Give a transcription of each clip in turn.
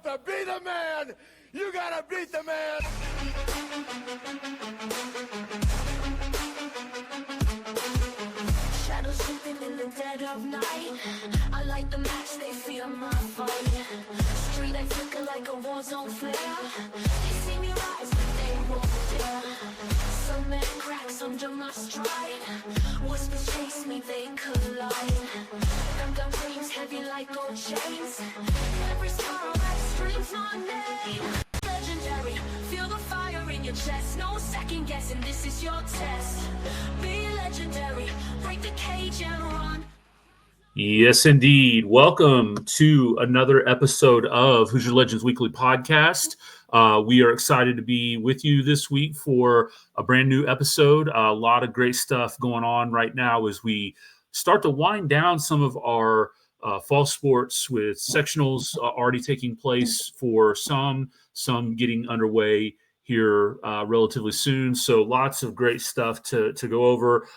to be the man, you gotta beat the man. Shadows sleeping in the dead of night. I light the match, they feel my fight. Street I flicker like a war zone flare. They see me rise, but they won't dare. Some man cracks under my stride. Whispers chase me, they collide. Gun dreams heavy like gold chains. Every scar that streams my name. Legendary, feel the fire in your chest. No second guessing, this is your test. Be legendary, break the cage and run. Yes, indeed. Welcome to another episode of Hoosier Legends Weekly Podcast. We are excited to be with you this week for a brand new episode. A lot of great stuff going on right now as we start to wind down some of our fall sports with sectionals already taking place for some getting underway here relatively soon. So lots of great stuff to go over.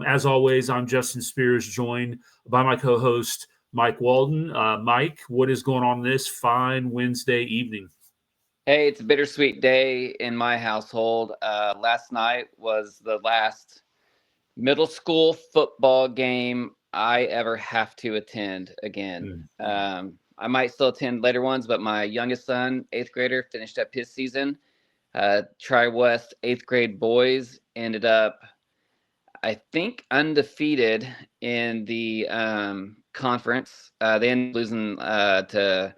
As always, I'm Justin Spears, joined by my co-host, Mike Walden. Mike, what is going on this fine Wednesday evening? Hey, it's a bittersweet day in my household. Last night was the last middle school football game I ever have to attend again. I might still attend later ones, but my youngest son, 8th grader, finished up his season. Tri-West 8th grade boys ended up, I think, undefeated in the conference. They ended up losing to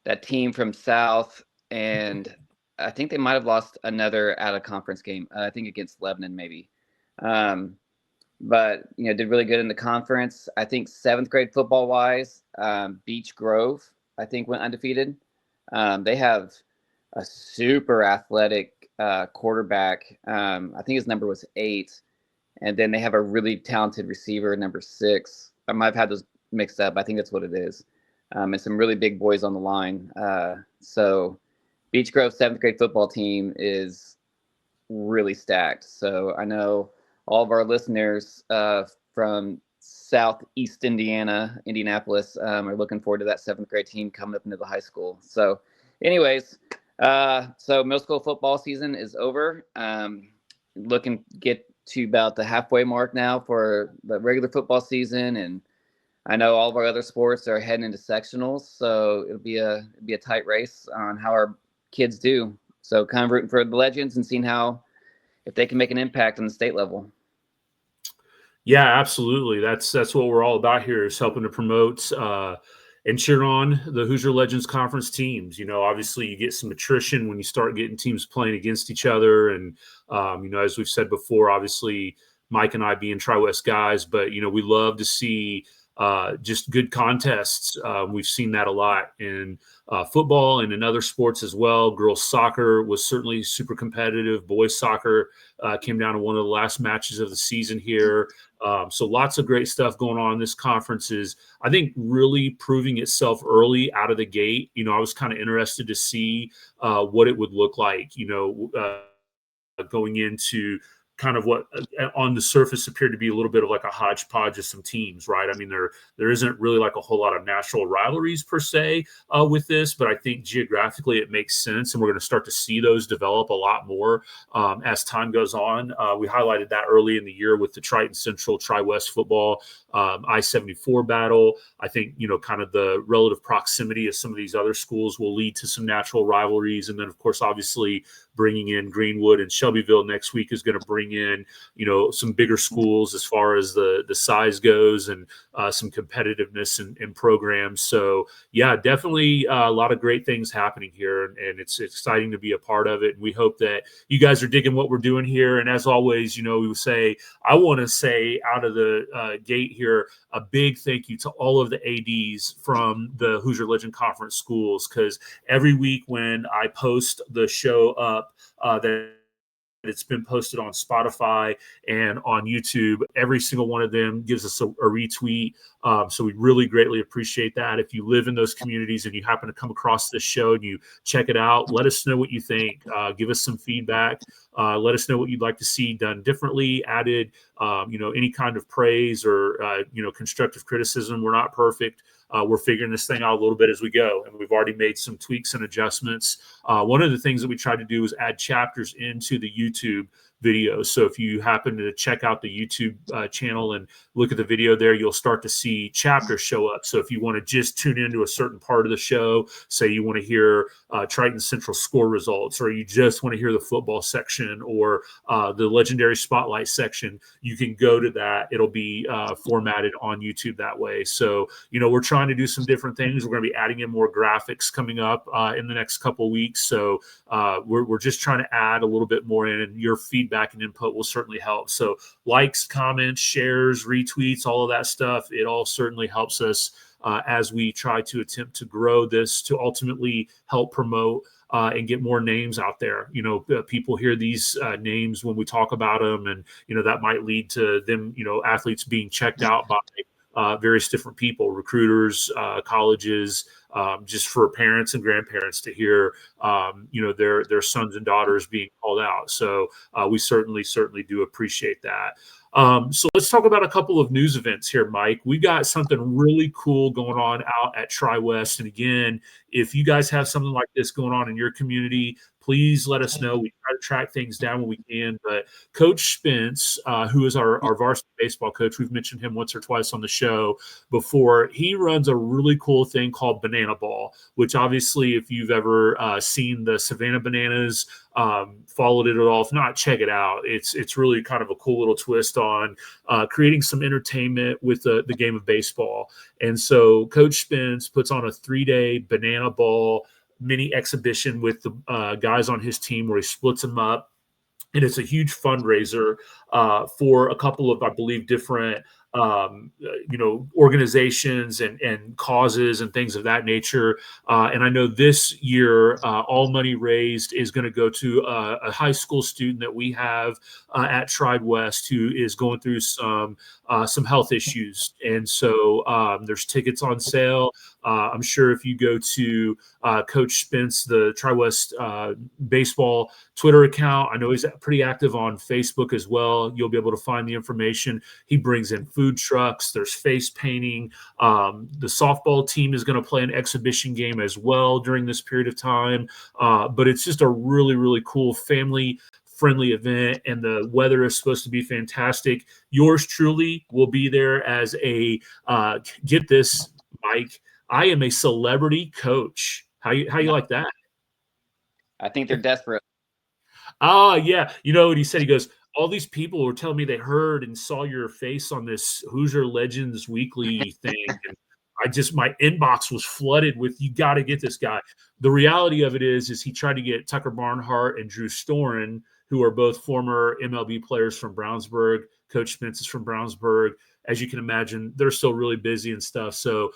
that team from South, and I think they might have lost another out-of-conference game, I think against Lebanon maybe. But, did really good in the conference. I think 7th grade football-wise, Beech Grove, I think, went undefeated. They have a super athletic quarterback. I think his number was 8. And then they have a really talented receiver, number 6. I might have had those mixed up. I think that's what it is. And some really big boys on the line. So Beech Grove 7th grade football team is really stacked. So I know all of our listeners from Southeast Indianapolis, are looking forward to that 7th grade team coming up into the high school. So anyways, so middle school football season is over. Looking to get to about the halfway mark now for the regular football season, and I know all of our other sports are heading into sectionals, so it'll be a tight race on how our kids do. So kind of rooting for the Legends and seeing if they can make an impact on the state level. Yeah, absolutely. That's what we're all about here, is helping to promote and cheer on the Hoosier Legends Conference teams. Obviously you get some attrition when you start getting teams playing against each other. And, as we've said before, obviously Mike and I being Tri-West guys, but, we love to see just good contests. We've seen that a lot in football and in other sports as well. Girls soccer was certainly super competitive. Boys soccer came down to one of the last matches of the season here. So lots of great stuff going on. This conference is, I think, really proving itself early out of the gate. I was kind of interested to see what it would look like, going into kind of what on the surface appeared to be a little bit of like a hodgepodge of some teams, right? I mean, there isn't really like a whole lot of natural rivalries per se with this, but I think geographically it makes sense, and we're going to start to see those develop a lot more as time goes on. We highlighted that early in the year with the Triton Central Tri-West football I-74 battle. I think, kind of the relative proximity of some of these other schools will lead to some natural rivalries. And then, of course, obviously bringing in Greenwood and Shelbyville next week is going to bring in, some bigger schools as far as the size goes, and some competitiveness in programs. So, yeah, definitely a lot of great things happening here, and it's exciting to be a part of it. And we hope that you guys are digging what we're doing here. And as always, I want to say out of the gate here, a big thank you to all of the ADs from the Hoosier Legend Conference schools, because every week when I post the show up, that it's been posted on Spotify and on YouTube, every single one of them gives us a retweet. So we really greatly appreciate that. If you live in those communities and you happen to come across this show and you check it out, let us know what you think. Give us some feedback. Let us know what you'd like to see done differently, added, any kind of praise or, constructive criticism. We're not perfect. we're figuring this thing out a little bit as we go, and we've already made some tweaks and adjustments. One of the things that we tried to do is add chapters into the YouTube videos. So if you happen to check out the YouTube channel and look at the video there, you'll start to see chapters show up. So if you want to just tune into a certain part of the show, say you want to hear Triton Central score results, or you just want to hear the football section or the legendary spotlight section, you can go to that. It'll be formatted on YouTube that way. So, we're trying to do some different things. We're going to be adding in more graphics coming up in the next couple of weeks. So we're just trying to add a little bit more in, and your feedback and input will certainly help. So likes, comments, shares, retweets, all of that stuff, it all certainly helps us as we try to attempt to grow this to ultimately help promote and get more names out there. People hear these names when we talk about them, and, that might lead to them, athletes being checked out by various different people, recruiters, colleges, just for parents and grandparents to hear, their sons and daughters being called out. So we certainly do appreciate that. So let's talk about a couple of news events here, Mike. We got something really cool going on out at Tri-West. And again, if you guys have something like this going on in your community, please let us know. We try to track things down when we can. But Coach Spence, who is our varsity baseball coach, we've mentioned him once or twice on the show before. He runs a really cool thing called Banana Ball, which obviously, if you've ever seen the Savannah Bananas, followed it at all, if not, check it out. It's really kind of a cool little twist on creating some entertainment with the game of baseball. And so Coach Spence puts on a 3-day Banana Ball mini exhibition with the guys on his team where he splits them up. And it's a huge fundraiser for a couple of, I believe, different organizations and causes and things of that nature. And I know this year, all money raised is going to go to a high school student that we have at Tri-West who is going through some health issues. And so there's tickets on sale. I'm sure if you go to Coach Spence, the Tri-West baseball Twitter account, I know he's pretty active on Facebook as well. You'll be able to find the information. He brings in food trucks. There's face painting. The softball team is going to play an exhibition game as well during this period of time. But it's just a really, really cool family-friendly event, and the weather is supposed to be fantastic. Yours truly will be there as a get this, Mike, I am a celebrity coach. How you like that? I think they're desperate. Yeah. You know what he said? He goes, all these people were telling me they heard and saw your face on this Hoosier Legends Weekly thing. And my inbox was flooded with, you got to get this guy. The reality of it is he tried to get Tucker Barnhart and Drew Storen, who are both former MLB players from Brownsburg. Coach Spence is from Brownsburg. As you can imagine, they're still really busy and stuff. So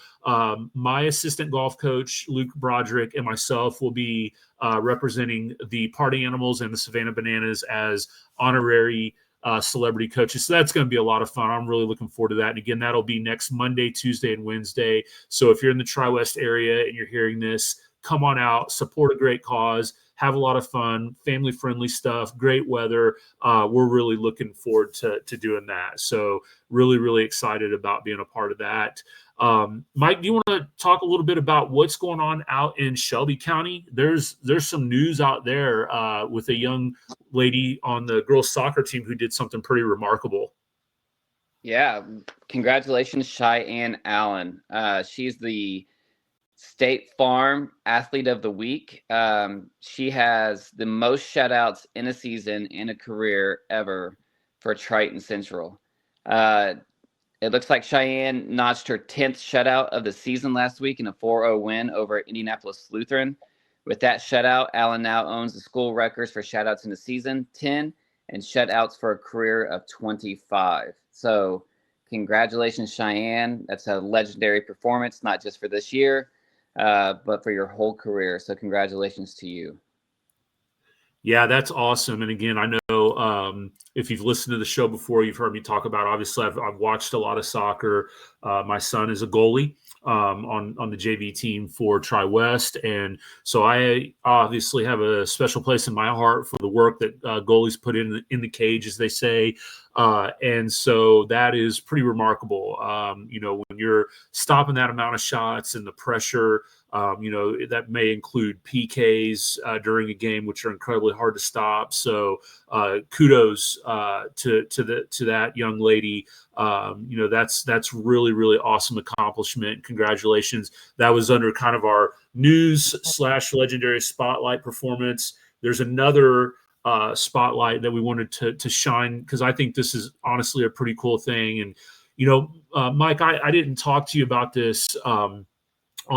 my assistant golf coach, Luke Broderick, and myself will be representing the Party Animals and the Savannah Bananas as honorary celebrity coaches. So that's going to be a lot of fun. I'm really looking forward to that. And again, that'll be next Monday, Tuesday, and Wednesday. So if you're in the Tri-West area and you're hearing this, come on out, support a great cause, have a lot of fun, family-friendly stuff, great weather. We're really looking forward to doing that. So really, really excited about being a part of that. Mike, do you want to talk a little bit about what's going on out in Shelby County? There's some news out there with a young lady on the girls soccer team who did something pretty remarkable. Yeah, congratulations, Cheyene Allen. She's the State Farm Athlete of the Week. She has the most shutouts in a season in a career ever for Triton Central. It looks like Cheyenne notched her 10th shutout of the season last week in a 4-0 win over Indianapolis Lutheran. With that shutout, Allen now owns the school records for shutouts in the season, 10, and shutouts for a career of 25. So congratulations, Cheyenne. That's a legendary performance, not just for this year, but for your whole career. So congratulations to you. Yeah, that's awesome. And again, I know if you've listened to the show before, you've heard me talk about, obviously, I've watched a lot of soccer. My son is a goalie on the JV team for Tri-West. And so I obviously have a special place in my heart for the work that goalies put in the cage, as they say. And so that is pretty remarkable. When you're stopping that amount of shots and the pressure, that may include PKs during a game, which are incredibly hard to stop. So kudos to that young lady. That's really, really awesome accomplishment. Congratulations. That was under kind of our news/legendary spotlight performance. There's another spotlight that we wanted to shine, because I think this is honestly a pretty cool thing. And, Mike, I didn't talk to you about this on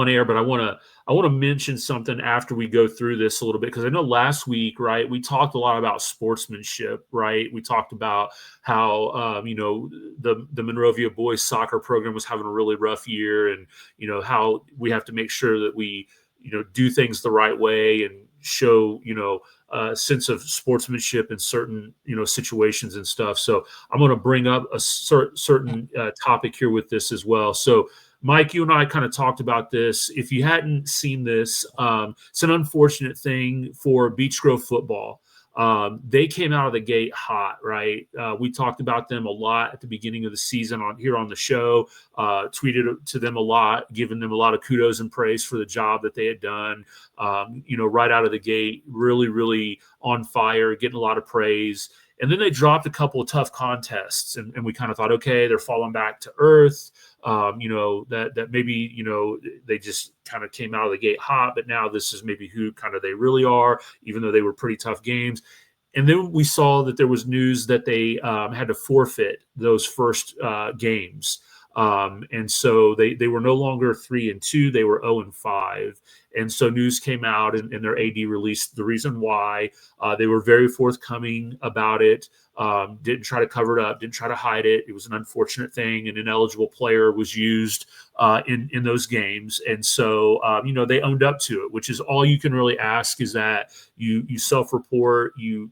air, but I want to mention something after we go through this a little bit, because I know last week, right, we talked a lot about sportsmanship, right? We talked about how the Monrovia boys soccer program was having a really rough year, and how we have to make sure that we do things the right way and show a sense of sportsmanship in certain situations and stuff. So I'm going to bring up a certain topic here with this as well. So Mike, you and I kind of talked about this. If you hadn't seen this, it's an unfortunate thing for Beech Grove football. They came out of the gate hot, right? We talked about them a lot at the beginning of the season here on the show, tweeted to them a lot, giving them a lot of kudos and praise for the job that they had done. Right out of the gate, really, really on fire, getting a lot of praise. And then they dropped a couple of tough contests, and we kind of thought, okay, they're falling back to earth. That maybe, they just kind of came out of the gate hot, but now this is maybe who kind of they really are, even though they were pretty tough games. And then we saw that there was news that they had to forfeit those first games. And so they were no longer 3-2, they were 0-5. And so news came out, and their AD released the reason why. They were very forthcoming about it. Didn't try to cover it up, didn't try to hide it. It was an unfortunate thing. An ineligible player was used in those games. And so, they owned up to it, which is all you can really ask, is that you self-report, you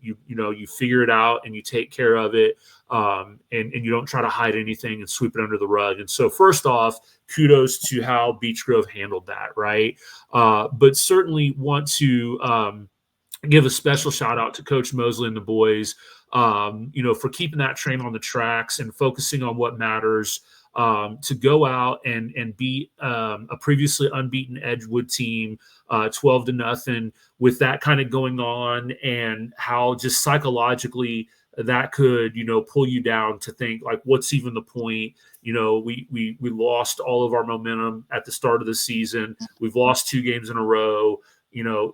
figure it out, and you take care of it. And you don't try to hide anything and sweep it under the rug. And so first off, kudos to how Beech Grove handled that, right? But certainly want to give a special shout out to Coach Mosley and the boys, for keeping that train on the tracks and focusing on what matters, to go out and beat a previously unbeaten Edgewood team 12-0, with that kind of going on, and how just psychologically that could, pull you down to think, like, what's even the point? We lost all of our momentum at the start of the season. We've lost 2 games in a row.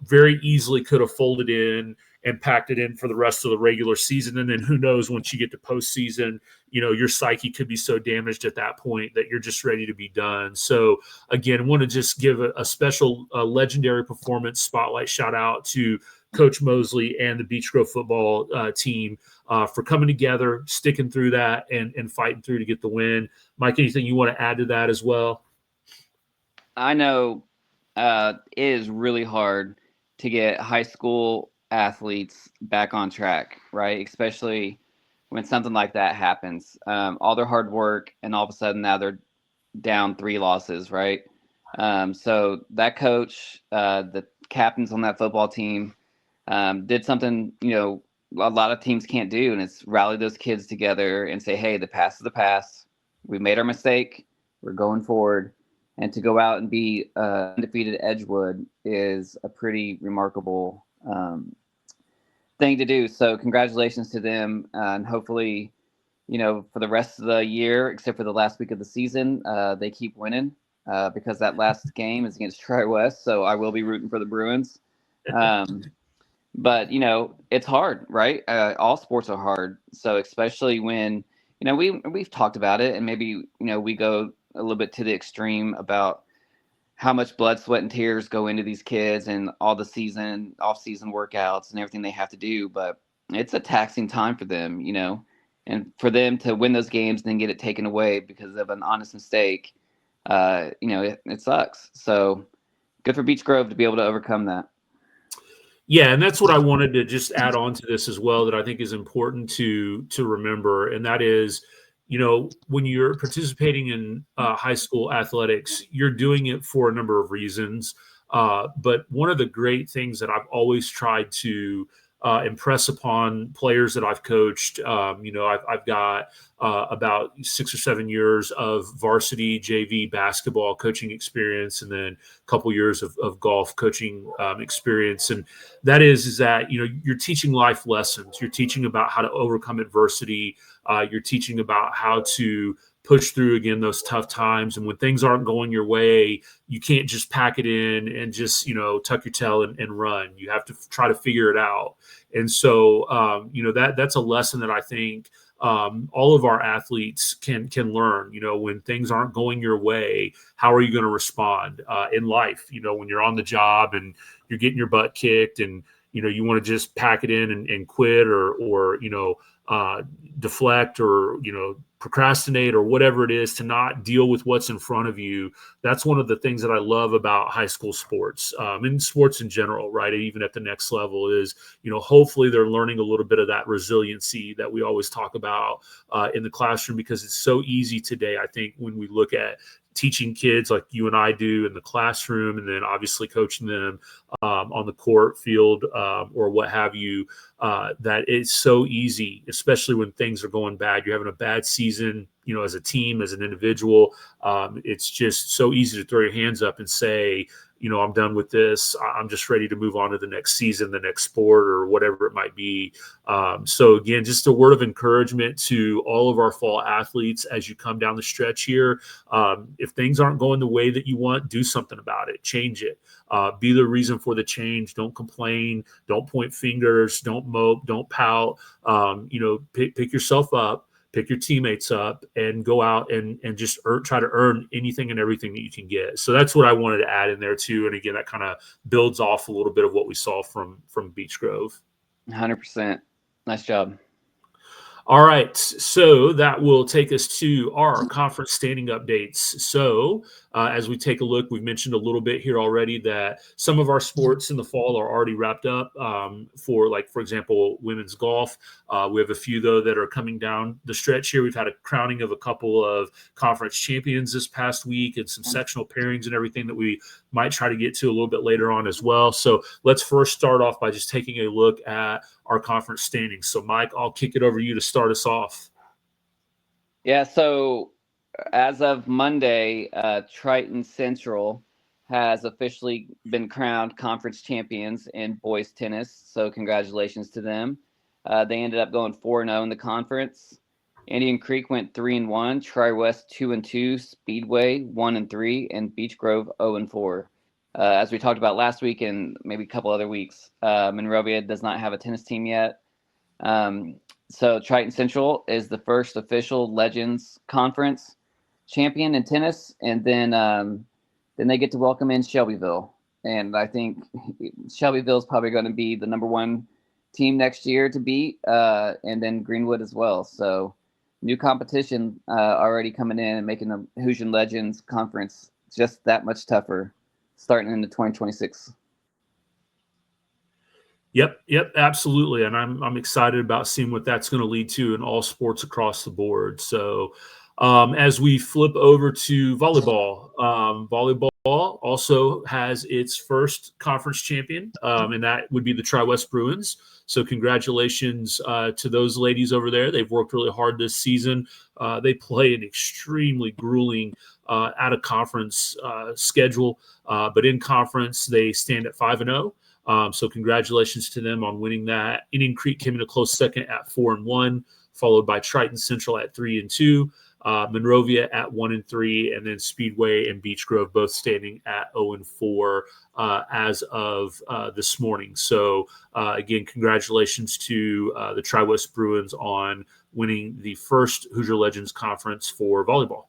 Very easily could have folded in and packed it in for the rest of the regular season. And then who knows, once you get to postseason, your psyche could be so damaged at that point that you're just ready to be done. So again, want to just give a special legendary performance spotlight shout out to Coach Mosley and the Beech Grove football team for coming together, sticking through that, and fighting through to get the win. Mike, anything you want to add to that as well? I know it is really hard to get high school athletes back on track, right? Especially when something like that happens. All their hard work, and all of a sudden now they're down 3 losses, right? So that coach, the captains on that football team, did something, a lot of teams can't do, and it's rally those kids together and say, hey, the past is the past. We made our mistake. We're going forward. And to go out and be undefeated Edgewood is a pretty remarkable thing to do. So congratulations to them. And hopefully, for the rest of the year, except for the last week of the season, they keep winning, because that last game is against Tri-West. So I will be rooting for the Bruins. But, it's hard, right? All sports are hard. So especially when, we've talked about it, and maybe, we go a little bit to the extreme about how much blood, sweat, and tears go into these kids and all the off-season workouts and everything they have to do. But it's a taxing time for them, and for them to win those games and then get it taken away because of an honest mistake, it sucks. So good for Beech Grove to be able to overcome that. Yeah, and that's what I wanted to just add on to this as well, that I think is important to remember, and that is, when you're participating in high school athletics, you're doing it for a number of reasons. But one of the great things that I've always tried to impress upon players that I've coached. I've got about 6 or 7 years of varsity JV basketball coaching experience, and then a couple years of golf coaching experience. And that is that, you're teaching life lessons. You're teaching about how to overcome adversity. You're teaching about how to push through again those tough times. And when things aren't going your way, you can't just pack it in and just, tuck your tail and run. You have to try to figure it out. And so, that's a lesson that I think all of our athletes can learn. When things aren't going your way, how are you going to respond in life? When you're on the job and you're getting your butt kicked, and you want to just pack it in and quit, or deflect, or procrastinate, or whatever it is, to not deal with what's in front of you. That's one of the things that I love about high school sports, and sports in general, right? Even at the next level is, hopefully they're learning a little bit of that resiliency that we always talk about in the classroom, because it's so easy today. I think when we look at teaching kids like you and I do in the classroom, and then obviously coaching them on the court, field, or what have you, that it's so easy, especially when things are going bad. You're having a bad season, as a team, as an individual. It's just so easy to throw your hands up and say, I'm done with this. I'm just ready to move on to the next season, the next sport, or whatever it might be. So again, just a word of encouragement to all of our fall athletes as you come down the stretch here. If things aren't going the way that you want, do something about it. Change it. Be the reason for the change. Don't complain. Don't point fingers. Don't mope. Don't pout. Pick yourself up. Pick your teammates up and go out and just try to earn anything and everything that you can get. So that's what I wanted to add in there too. And again, that kind of builds off a little bit of what we saw from Beech Grove. 100%. Nice job. All right, so that will take us to our conference standing updates. So as we take a look, we've mentioned a little bit here already that some of our sports in the fall are already wrapped up for example, women's golf. We have a few, though, that are coming down the stretch here. We've had a crowning of a couple of conference champions this past week, and some sectional pairings and everything that we might try to get to a little bit later on as well. So let's first start off by just taking a look at our conference standings. So Mike, I'll kick it over to you to start us off. Yeah, so as of Monday, Triton Central has officially been crowned conference champions in boys tennis. So congratulations to them. They ended up going 4-0 in the conference. Indian Creek went 3-1, Tri-West 2-2, Speedway 1-3, and Beech Grove 0-4. As we talked about last week and maybe a couple other weeks, Monrovia does not have a tennis team yet. So Triton Central is the first official Legends Conference champion in tennis, and then they get to welcome in Shelbyville. And I think Shelbyville is probably going to be the number one team next year to beat, and then Greenwood as well. So new competition already coming in and making the Hoosier Legends Conference just that much tougher starting into 2026. Yep, absolutely. And I'm excited about seeing what that's going to lead to in all sports across the board. So as we flip over to volleyball, volleyball also has its first conference champion, and that would be the Tri-West Bruins. So congratulations to those ladies over there. They've worked really hard this season. They play an extremely grueling out-of-conference schedule, but in conference, they stand at 5-0. So congratulations to them on winning that. Indian Creek came in a close second at 4-1, followed by Triton Central at 3-2, Monrovia at 1-3, and then Speedway and Beech Grove both standing at 0-4 as of this morning. So again, congratulations to the Tri-West Bruins on winning the first Hoosier Legends Conference for volleyball.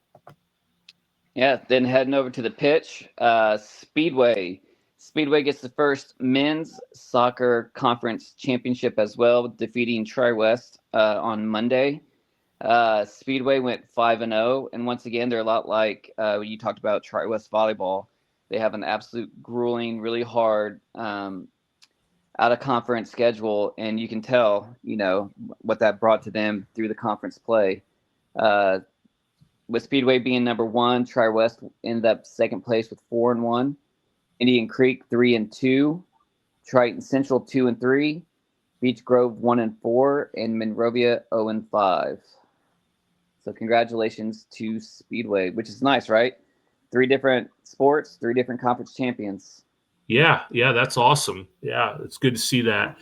Yeah, then heading over to the pitch, Speedway. Speedway gets the first men's soccer conference championship as well, defeating Tri-West on Monday. Speedway went 5-0, and once again, they're a lot like you talked about Tri-West volleyball. They have an absolute grueling, really hard out-of-conference schedule, and you can tell, what that brought to them through the conference play. With Speedway being number one, Tri-West ended up second place with 4-1. Indian Creek 3-2, Triton Central 2-3, Beech Grove 1-4, and Monrovia 0-5. So congratulations to Speedway, which is nice, right? 3 different sports, 3 different conference champions. Yeah, that's awesome. Yeah, it's good to see that.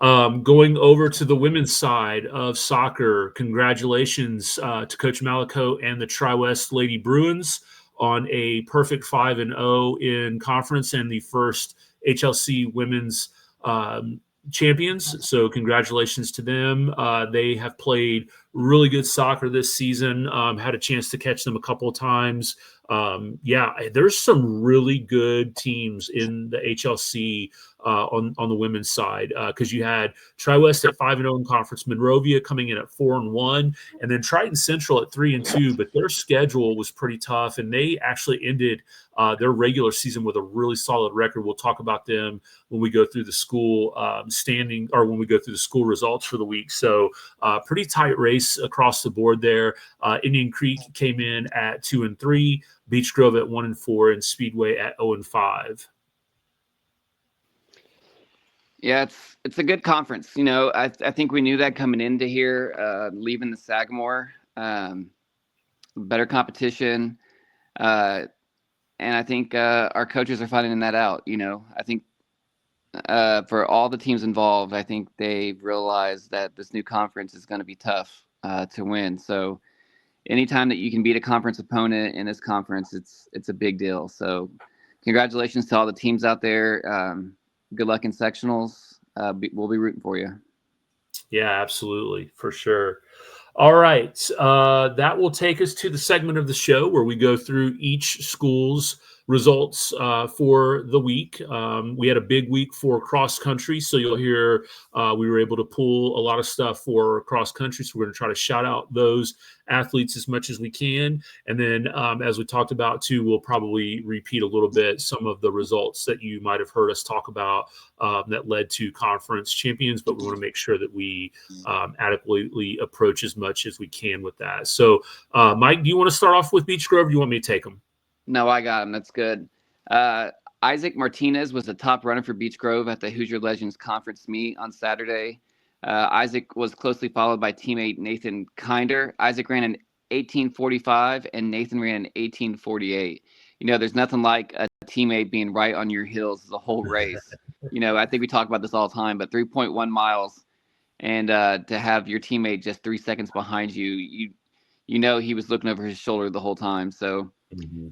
Going over to the women's side of soccer, congratulations to Coach Malico and the Tri-West Lady Bruins on a perfect 5-0 in conference and the first HLC women's champions. So congratulations to them. They have played really good soccer this season. Had a chance to catch them a couple of times. There's some really good teams in the HLC on the women's side because you had Tri-West at 5-0 in conference, Monrovia coming in at 4-1, and then Triton Central at 3-2. But their schedule was pretty tough, and they actually ended their regular season with a really solid record. We'll talk about them when we go through the school standing, or when we go through the school results for the week. So pretty tight race across the board there. Indian Creek came in at 2-3, Beech Grove at 1-4, and Speedway at 0-5. Yeah, it's a good conference. You know, I think we knew that coming into here, leaving the Sagamore. Better competition, and I think our coaches are finding that out. You know, I think for all the teams involved, I think they realized that this new conference is going to be tough to win. So anytime that you can beat a conference opponent in this conference, it's a big deal. So congratulations to all the teams out there. Good luck in sectionals. We'll be rooting for you. Yeah, absolutely, for sure. All right, that will take us to the segment of the show where we go through each school's results for the week. We had a big week for cross country, so you'll hear we were able to pull a lot of stuff for cross country. So we're going to try to shout out those athletes as much as we can, and then as we talked about too, we'll probably repeat a little bit some of the results that you might have heard us talk about that led to conference champions. But we want to make sure that we adequately approach as much as we can with that. So, Mike, do you want to start off with Beech Grove? Or do you want me to take them? No, I got him. That's good. Isaac Martinez was the top runner for Beech Grove at the Hoosier Legends Conference meet on Saturday. Isaac was closely followed by teammate Nathan Kinder. Isaac ran an 18:45 and Nathan ran an 18:48. You know, there's nothing like a teammate being right on your heels the whole race. You know, I think we talk about this all the time, but 3.1 miles and to have your teammate just 3 seconds behind you, you know he was looking over his shoulder the whole time. So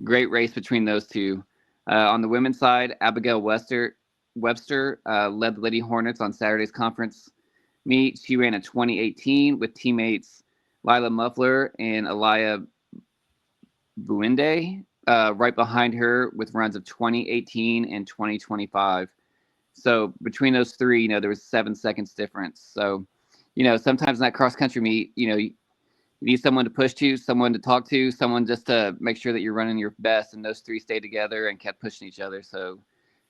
great race between those two. On the women's side, Abigail Webster led the Lady Hornets on Saturday's conference meet. She ran a 2018 with teammates Lila Muffler and Alaya Buende right behind her with runs of 2018 and 2025. So between those three, you know, there was 7 seconds difference. So, you know, sometimes in that cross country meet, you know, you need someone to push to, someone to talk to, someone just to make sure that you're running your best. And those three stayed together and kept pushing each other. So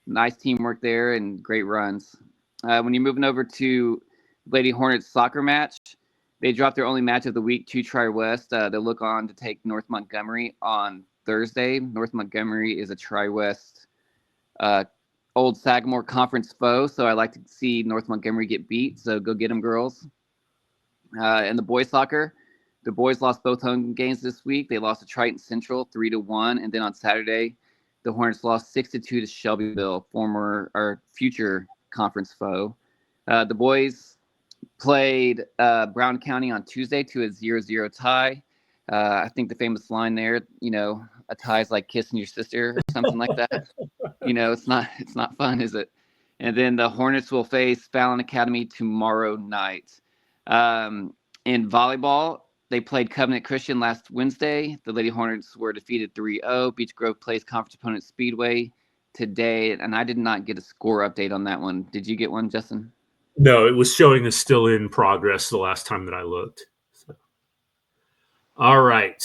nice teamwork there and great runs. When you're moving over to Lady Hornets soccer match, they dropped their only match of the week to Tri-West. They'll look on to take North Montgomery on Thursday. North Montgomery is a Tri-West old Sagamore Conference foe, so I like to see North Montgomery get beat. So go get them, girls. And the boys soccer, the boys lost both home games this week. They lost to Triton Central 3-1, and then on Saturday, the Hornets lost 6-2 to Shelbyville, future conference foe. The boys played Brown County on Tuesday to a 0-0 tie. I think the famous line there, you know, a tie is like kissing your sister or something like that. You know, it's not fun, is it? And then the Hornets will face Fallon Academy tomorrow night. In volleyball, they played Covenant Christian last Wednesday. The Lady Hornets were defeated 3-0. Beech Grove plays conference opponent Speedway today, and I did not get a score update on that one. Did you get one, Justin? No, it was showing us still in progress the last time that I looked. So. All right.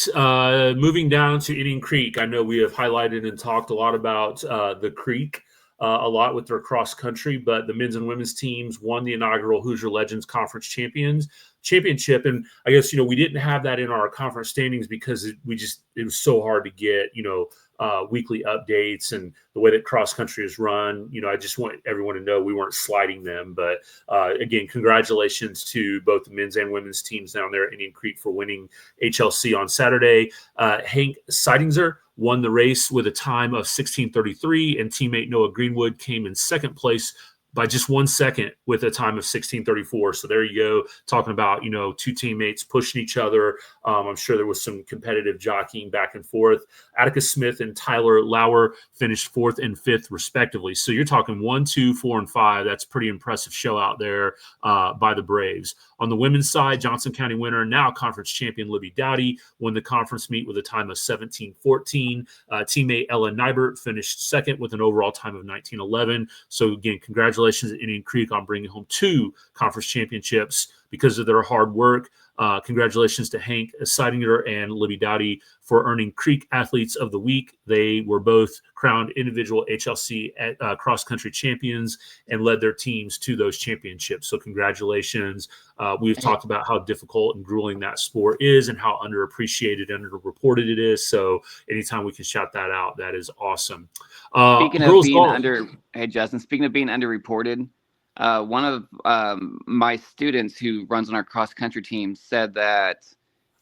Moving down to Indian Creek. I know we have highlighted and talked a lot about the Creek a lot with their cross country, but the men's and women's teams won the inaugural Hoosier Legends Conference Championship. And I guess, you know, we didn't have that in our conference standings because it was so hard to get, you know, weekly updates and the way that cross country is run. I just want everyone to know we weren't slighting them. But again, congratulations to both the men's and women's teams down there at Indian Creek for winning HLC on Saturday. Hank Seidingser won the race with a time of 16:33, and teammate Noah Greenwood came in second place by just 1 second with a time of 16:34. So there you go, talking about, two teammates pushing each other. I'm sure there was some competitive jockeying back and forth. Atticus Smith and Tyler Lauer finished 4th and 5th respectively. So you're talking 1, 2, 4, and 5. That's a pretty impressive show out there by the Braves. On the women's side, Johnson County winner, now conference champion Libby Dowdy, won the conference meet with a time of 17:14. Teammate Ellen Nybert finished second with an overall time of 19:11. So again, congratulations to Indian Creek on bringing home 2 conference championships because of their hard work. Congratulations to Hank Seidinger and Libby Dowdy for earning Creek Athletes of the Week. They were both crowned individual HLC cross-country champions and led their teams to those championships. So congratulations. We've talked about how difficult and grueling that sport is and how underappreciated and underreported it is. So anytime we can shout that out, that is awesome. Speaking of being hey, Justin, speaking of being underreported, one of my students who runs on our cross-country team said that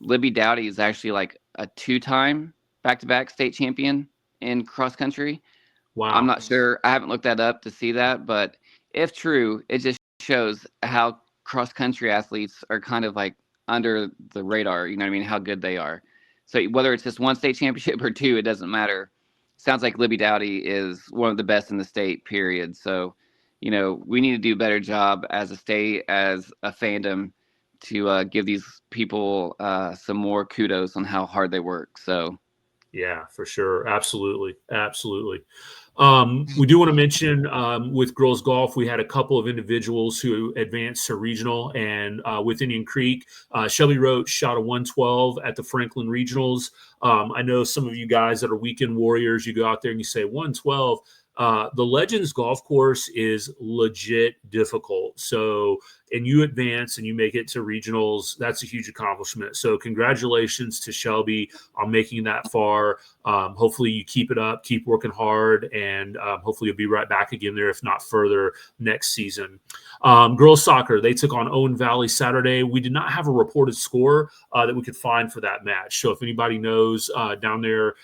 Libby Dowdy is actually like a 2-time back-to-back state champion in cross-country. Wow. I'm not sure. I haven't looked that up to see that, but if true, it just shows how cross-country athletes are kind of like under the radar, you know what I mean, how good they are. So whether it's just 1 state championship or 2, it doesn't matter. Sounds like Libby Dowdy is one of the best in the state, period. So we need to do a better job as a state, as a fandom, to give these people some more kudos on how hard they work. So, yeah, for sure. Absolutely. Absolutely. We do want to mention with girls golf, we had a couple of individuals who advanced to regional, and with Indian Creek, Shelby Roach shot a 112 at the Franklin Regionals. I know some of you guys that are weekend warriors, you go out there and you say 112. The Legends golf course is legit difficult. So, and you advance and you make it to regionals, that's a huge accomplishment. So congratulations to Shelby on making that far. Hopefully you keep it up, keep working hard, and hopefully you'll be right back again there, if not further, next season. Girls soccer, they took on Owen Valley Saturday. We did not have a reported score that we could find for that match. So if anybody knows down there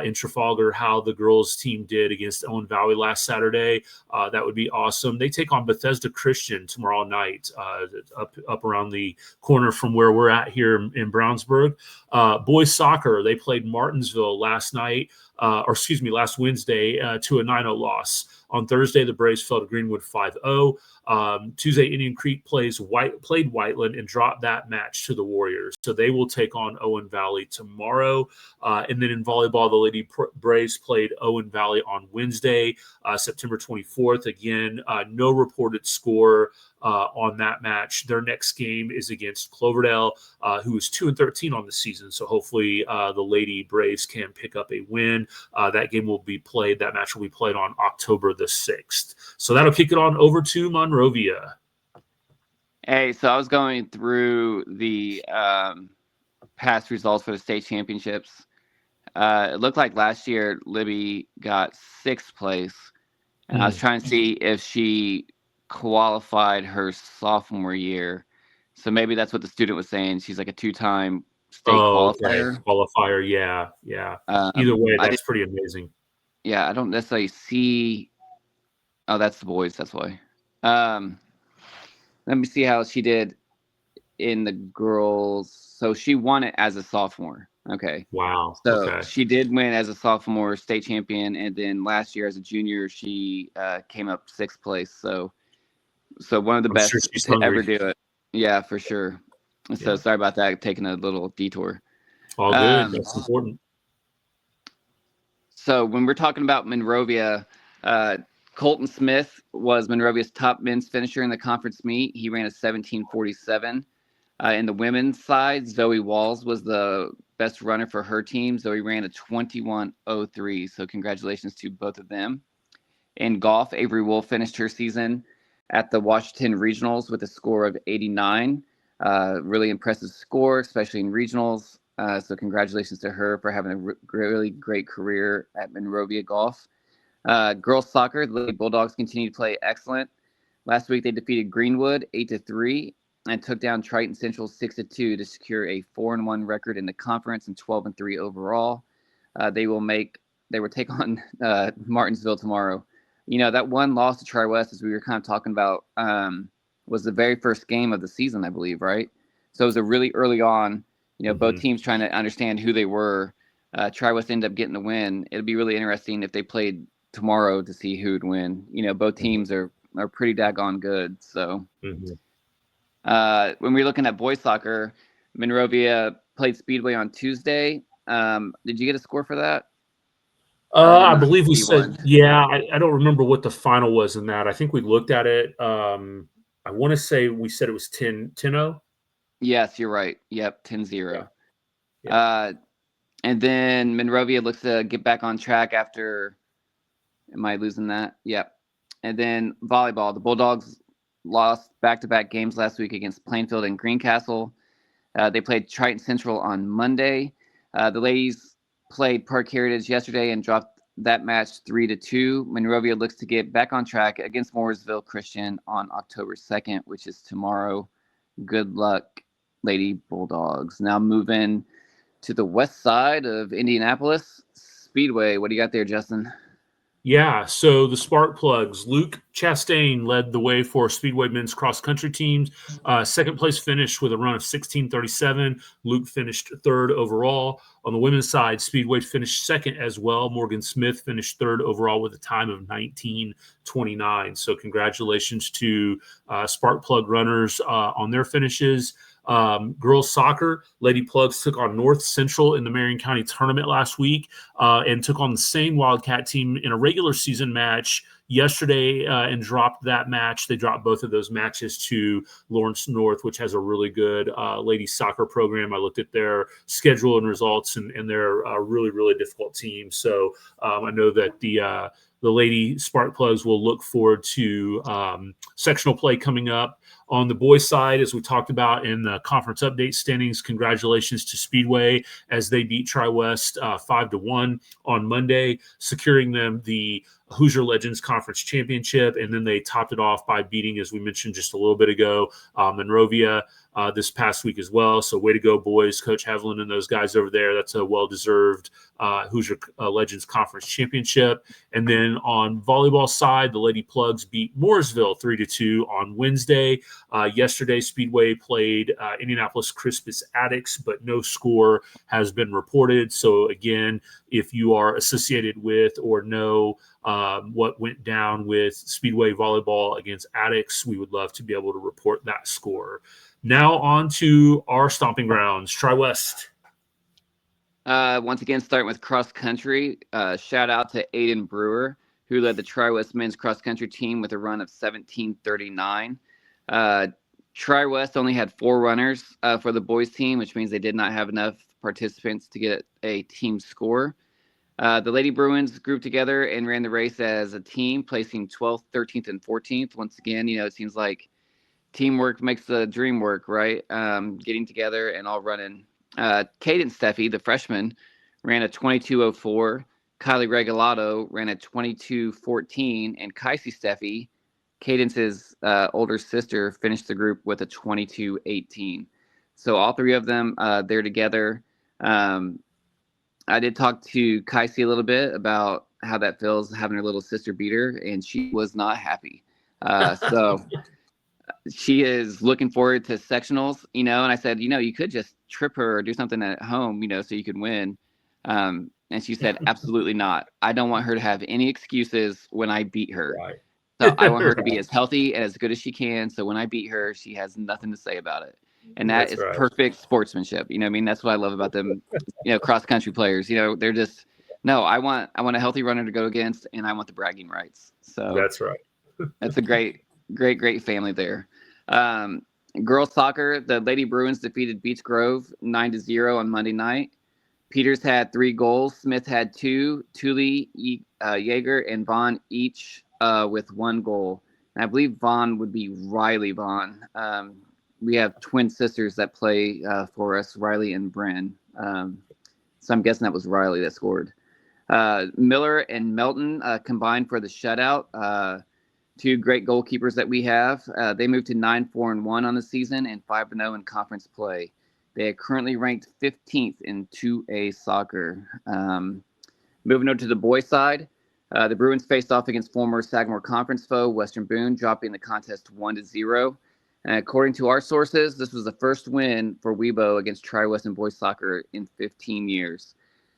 in Trafalgar how the girls team did against Owen Valley last Saturday, that would be awesome. They take on Bethesda Christian tomorrow night, up around the corner from where we're at here in Brownsburg. Boys soccer, they played Martinsville last Wednesday to a 9-0 loss. On Thursday, the Braves fell to Greenwood 5-0. Tuesday, Indian Creek played Whiteland and dropped that match to the Warriors. So they will take on Owen Valley tomorrow. And then in volleyball, the Lady Braves played Owen Valley on Wednesday, September 24th. Again, no reported score on that match. Their next game is against Cloverdale, who is 2-13 on the season. So hopefully the Lady Braves can pick up a win. That match will be played on October the 6th. So that'll kick it on over to Monrovia. Hey, so I was going through the past results for the state championships. It looked like last year Libby got 6th place. And I was trying to see if she qualified her sophomore year. So maybe that's what the student was saying. She's like a 2-time state qualifier. Okay. Qualifier, yeah. Either way, that's pretty amazing. Yeah, I don't necessarily see. Oh, that's the boys. That's why. Let me see how she did in the girls. So she won it as a sophomore. Okay. Wow. So she did win as a sophomore state champion, and then last year as a junior, she came up 6th place. So one of the best to ever do it. Yeah, for sure. So sorry about that, taking a little detour. All good. That's important. So when we're talking about Monrovia, Colton Smith was Monrovia's top men's finisher in the conference meet. He ran a 17:47. In the women's side, Zoe Walls was the best runner for her team. Zoe ran a 21:03. So congratulations to both of them. In golf, Avery Wolf finished her season at the Washington Regionals with a score of 89. Really impressive score, especially in regionals. So congratulations to her for having a really great career at Monrovia Golf. Girls soccer, the Lady Bulldogs continue to play excellent. Last week they defeated Greenwood 8-3 and took down Triton Central 6-2 to secure a 4-1 record in the conference and 12-3 overall. They will take on Martinsville tomorrow. That one loss to Tri-West, as we were kind of talking about, was the very first game of the season, I believe, right? So it was a really early on, both teams trying to understand who they were. Tri-West ended up getting the win. It'll be really interesting if they played tomorrow to see who'd win. Both teams are pretty daggone good. So when we're looking at boys soccer, Monrovia played Speedway on Tuesday. Did you get a score for that? I believe we said, I don't remember what the final was in that. I think we looked at it. I want to say we said it was 10-0. Yes, you're right. Yep, 10-0. Yeah. And then Monrovia looks to get back on track after. Am I losing that? Yep. And then volleyball. The Bulldogs lost back-to-back games last week against Plainfield and Greencastle. They played Triton Central on Monday. The ladies played Park Heritage yesterday and dropped that match 3-2. Monrovia looks to get back on track against Mooresville Christian on October 2nd, which is tomorrow. Good luck, Lady Bulldogs. Now moving to the west side of Indianapolis, Speedway. What do you got there, Justin? Yeah, so the spark plugs. Luke Chastain led the way for Speedway men's cross-country teams. Second place finish with a run of 16:37. Luke finished third overall. On the women's side, Speedway finished second as well. Morgan Smith finished third overall with a time of 19:29. So congratulations to spark plug runners on their finishes. Girls soccer, Lady Plugs took on North Central in the Marion County tournament last week and took on the same Wildcat team in a regular season match yesterday and dropped that match. They dropped both of those matches to Lawrence North, which has a really good ladies soccer program. I looked at their schedule and results, and they're a really, really difficult team. So I know that the Lady Spark Plugs will look forward to sectional play coming up. On the boys' side, as we talked about in the conference update standings, congratulations to Speedway as they beat Tri-West 5-1 on Monday, securing them the Hoosier Legends Conference Championship. And then they topped it off by beating, as we mentioned just a little bit ago, Monrovia this past week as well. So way to go, boys. Coach Haviland and those guys over there. That's a well-deserved Hoosier Legends Conference Championship. And then on volleyball side, the Lady Plugs beat Mooresville 3-2 on Wednesday. Yesterday, Speedway played Indianapolis Crispus Attucks, but no score has been reported. So again, if you are associated with or know what went down with Speedway volleyball against Attucks, we would love to be able to report that score. Now on to our stomping grounds, Tri-West. Once again, starting with cross country, shout out to Aiden Brewer, who led the Tri-West men's cross country team with a run of 17:39. Tri-West only had 4 runners for the boys team, which means they did not have enough participants to get a team score. The Lady Bruins grouped together and ran the race as a team, placing 12th, 13th, and 14th. Once again, it seems like teamwork makes the dream work, right? Getting together and all running. Cadence Steffi, the freshman, ran a 22:04. Kylie Regalado ran a 22:14. And Kaisi Steffi, Cadence's older sister, finished the group with a 22:18. So all 3 of them, they're together. I did talk to Kaisi a little bit about how that feels having her little sister beat her, and she was not happy. So she is looking forward to sectionals, and I said, you could just trip her or do something at home, so you could win. And she said, absolutely not. I don't want her to have any excuses when I beat her. Right. So I want her to be as healthy and as good as she can. So when I beat her, she has nothing to say about it. And that is perfect sportsmanship. That's what I love about them, cross country players. They're just, no, I want a healthy runner to go against, and I want the bragging rights. So that's right. That's a great family there. Girls soccer, the Lady Bruins defeated Beech Grove 9-0 on Monday night. Peters had 3 goals. Smith had 2. Thule, Yeager, and Vaughn each with 1 goal. And I believe Vaughn would be Riley Vaughn. We have twin sisters that play for us, Riley and Bryn. So I'm guessing that was Riley that scored. Miller and Melton combined for the shutout. Two great goalkeepers that we have. They moved to 9-4-1 on the season and 5-0 in conference play. They are currently ranked 15th in 2A soccer. Moving over to the boys' side, the Bruins faced off against former Sagamore Conference foe Western Boone, dropping the contest 1-0. And according to our sources, this was the first win for Webo against Tri-West in boys soccer in 15 years.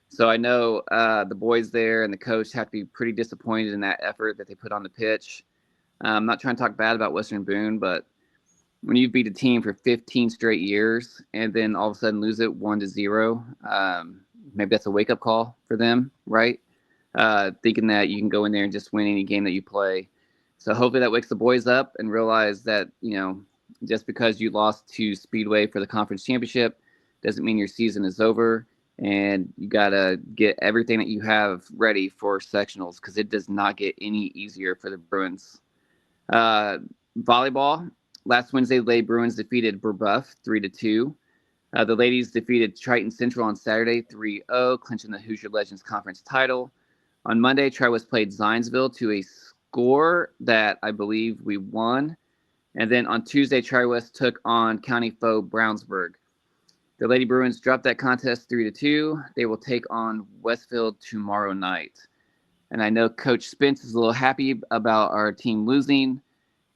So I know the boys there and the coach have to be pretty disappointed in that effort that they put on the pitch. I'm not trying to talk bad about Western Boone, but when you beat a team for 15 straight years and then all of a sudden lose it 1-0, maybe that's a wake-up call for them, right? Thinking that you can go in there and just win any game that you play. So hopefully that wakes the boys up and realize that, just because you lost to Speedway for the conference championship doesn't mean your season is over. And you got to get everything that you have ready for sectionals because it does not get any easier for the Bruins. Volleyball. Last Wednesday, the Lady Bruins defeated Brebeuf 3-2. The ladies defeated Triton Central on Saturday 3-0, clinching the Hoosier Legends Conference title. On Monday, Tri-West played Zionsville to a score that I believe we won. And then on Tuesday, Tri-West took on county foe Brownsburg. The Lady Bruins dropped that contest 3-2. They will take on Westfield tomorrow night. And I know Coach Spence is a little happy about our team losing.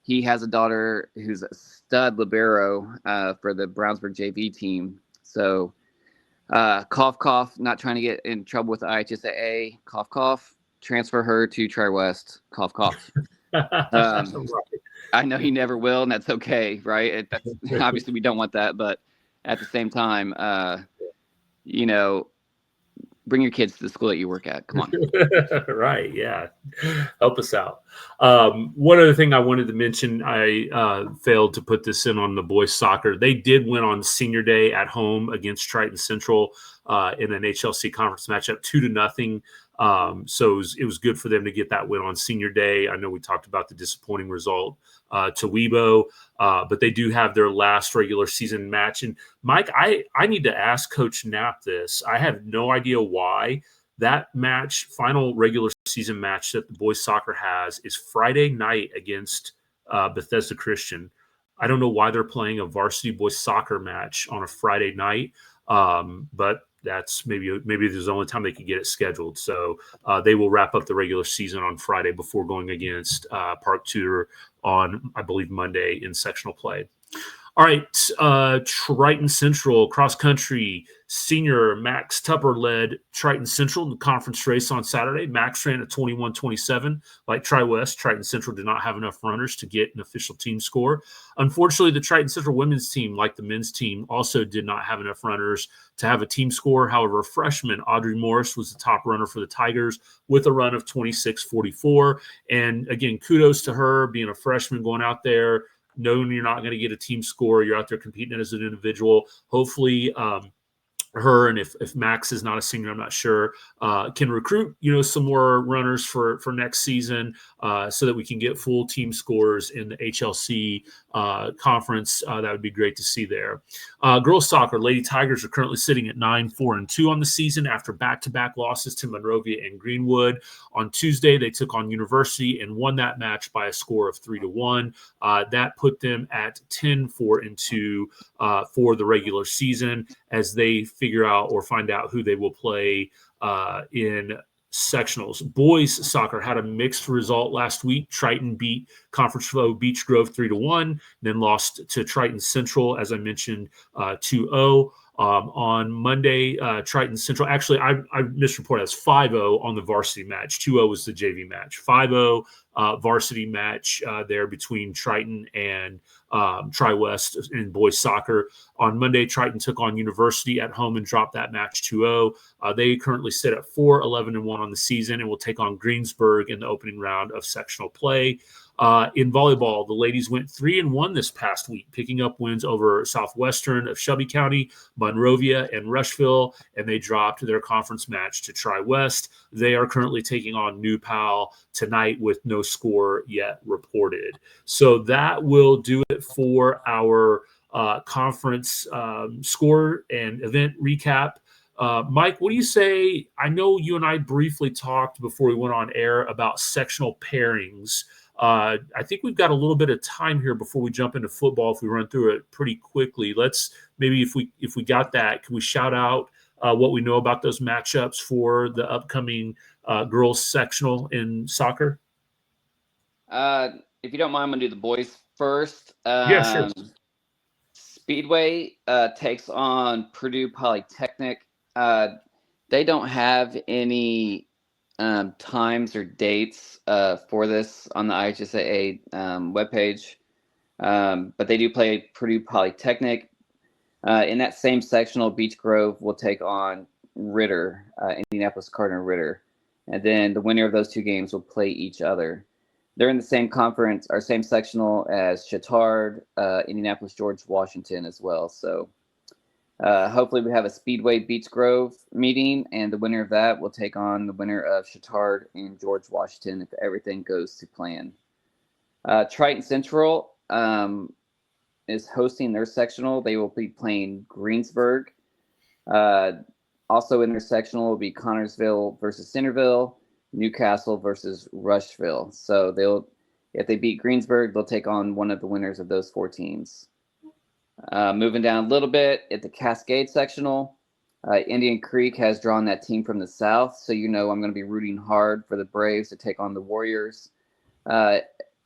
He has a daughter who's a stud libero for the Brownsburg JV team. So, cough, cough, not trying to get in trouble with the IHSAA. Cough, cough, transfer her to Tri-West. Cough, cough. I know he never will, and that's okay, right? That's, obviously, we don't want that, but at the same time, bring your kids to the school that you work at. Come on. Right. Yeah. Help us out. One other thing I wanted to mention, I failed to put this in on the boys soccer. They did win on senior day at home against Triton Central in an HLC conference matchup 2-0. So it was good for them to get that win on senior day. I know we talked about the disappointing result to Webo, but they do have their last regular season match. And Mike, I need to ask Coach Knapp this. I have no idea why that match, final regular season match that the boys soccer has, is Friday night against Bethesda Christian. I don't know why they're playing a varsity boys soccer match on a Friday night, but that's maybe this is the only time they could get it scheduled. So they will wrap up the regular season on Friday before going against Park Tudor on, I believe, Monday in sectional play. All right, Triton Central cross country senior Max Tupper led Triton Central in the conference race on Saturday. Max ran at 21:27. Like Tri-West, Triton Central did not have enough runners to get an official team score. Unfortunately, the Triton Central women's team, like the men's team, also did not have enough runners to have a team score. However, freshman Audrey Morris was the top runner for the Tigers with a run of 26:44. And again, kudos to her being a freshman going out there, knowing you're not going to get a team score. You're out there competing as an individual. Hopefully, her, and if Max is not a senior, I'm not sure, can recruit some more runners for next season so that we can get full team scores in the HLC conference. That would be great to see there. Girls soccer, Lady Tigers are currently sitting at 9-4-2 on the season after back-to-back losses to Monrovia and Greenwood. On Tuesday, they took on University and won that match by a score of 3-1. That put them at 10-4-2 for the regular season as they figure out or find out who they will play in sectionals. Boys soccer had a mixed result last week. Triton beat conference foe Beech Grove 3-1, then lost to Triton Central, as I mentioned, 2-0. On Monday, Triton Central, actually, I misreported as 5-0 on the varsity match. 2-0 was the JV match. 5-0 varsity match there between Triton and Tri-West in boys soccer. On Monday, Triton took on University at home and dropped that match 2-0. They currently sit at 4-11-1 on the season and will take on Greensburg in the opening round of sectional play. In volleyball, the ladies went 3-1 this past week, picking up wins over Southwestern of Shelby County, Monrovia, and Rushville, and they dropped their conference match to Tri-West. They are currently taking on New Pal tonight with no score yet reported. So that will do it for our conference score and event recap. Mike, what do you say? I know you and I briefly talked before we went on air about sectional pairings. I think we've got a little bit of time here before we jump into football. If we run through it pretty quickly, let's maybe if we got that, can we shout out what we know about those matchups for the upcoming girls sectional in soccer? If you don't mind, I'm gonna do the boys first. Yeah, sure. Speedway takes on Purdue Polytechnic. They don't have any times or dates for this on the IHSAA webpage, but they do play Purdue Polytechnic. In that same sectional, Beech Grove will take on Ritter, Indianapolis Cardinal Ritter. And then the winner of those two games will play each other. They're in the same conference, or same sectional as Chittard, Indianapolis, George Washington as well. So hopefully we have a Speedway Beech Grove meeting, and the winner of that will take on the winner of Chittard and George Washington if everything goes to plan. Triton Central is hosting their sectional. They will be playing Greensburg. Also in their sectional will be Connorsville versus Centerville, Newcastle versus Rushville. So if they beat Greensburg, they'll take on one of the winners of those four teams. Moving down a little bit at the Cascade sectional, Indian Creek has drawn that team from the south, so I'm going to be rooting hard for the Braves to take on the Warriors.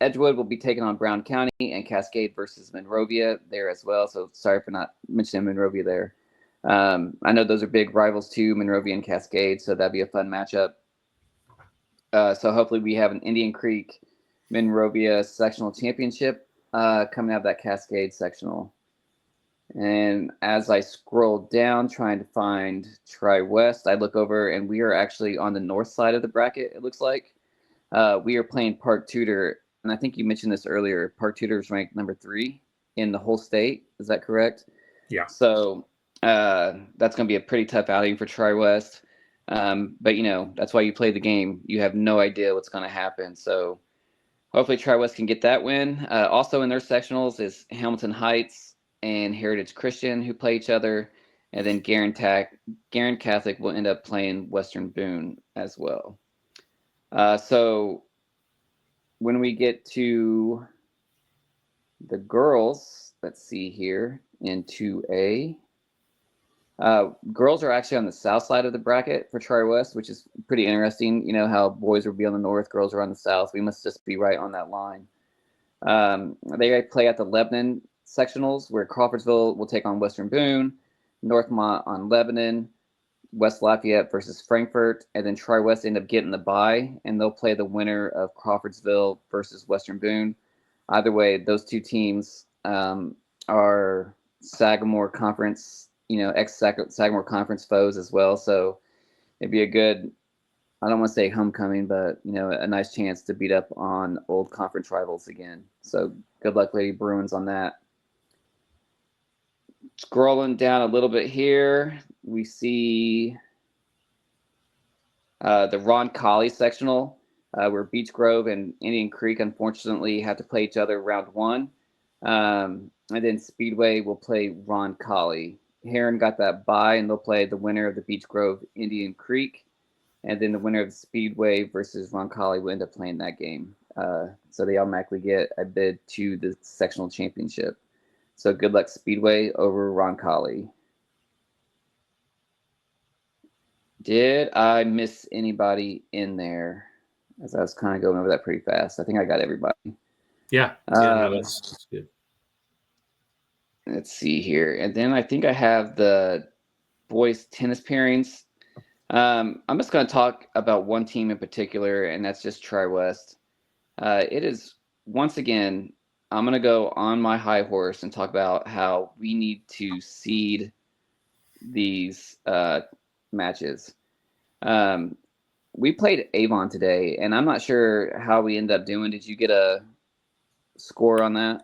Edgewood will be taking on Brown County, and Cascade versus Monrovia there as well. So sorry for not mentioning Monrovia there. I know those are big rivals too, Monrovia and Cascade, so that'd be a fun matchup. So hopefully we have an Indian Creek Monrovia sectional championship coming out of that Cascade sectional. And as I scroll down trying to find Tri-West, I look over and we are actually on the north side of the bracket, it looks like. We are playing Park Tudor, and I think you mentioned this earlier. Park Tudor is ranked number 3 in the whole state. Is that correct? Yeah. So that's going to be a pretty tough outing for Tri-West. But, that's why you play the game. You have no idea what's going to happen. So hopefully Tri-West can get that win. Also in their sectionals is Hamilton Heights and Heritage Christian, who play each other. And then Guerin Catholic will end up playing Western Boone as well. So when we get to the girls, let's see here in 2A. Girls are actually on the south side of the bracket for Tri-West, which is pretty interesting. You know how boys will be on the north, girls are on the south. We must just be right on that line. They play at the Lebanon sectionals, where Crawfordsville will take on Western Boone, Northmont on Lebanon, West Lafayette versus Frankfort, and then Tri-West end up getting the bye, and they'll play the winner of Crawfordsville versus Western Boone. Either way, those two teams are Sagamore Conference, ex-Sagamore Conference foes as well. So it'd be a good, I don't want to say homecoming, but, a nice chance to beat up on old conference rivals again. So good luck, Lady Bruins, on that. Scrolling down a little bit here, we see the Ron Colley sectional, where Beech Grove and Indian Creek, unfortunately, have to play each other round 1. And then Speedway will play Ron Colley. Heron got that bye, and they'll play the winner of the Beech Grove Indian Creek. And then the winner of the Speedway versus Ron Colley will end up playing that game. So they automatically get a bid to the sectional championship. So good luck, Speedway, over Ron Colley. Did I miss anybody in there? As I was kind of going over that pretty fast. I think I got everybody. Yeah, that's good. Let's see here. And then I think I have the boys tennis pairings. I'm just going to talk about one team in particular, and that's just Tri-West. It is, once again, I'm going to go on my high horse and talk about how we need to seed these matches. We played Avon today, and I'm not sure how we ended up doing. Did you get a score on that?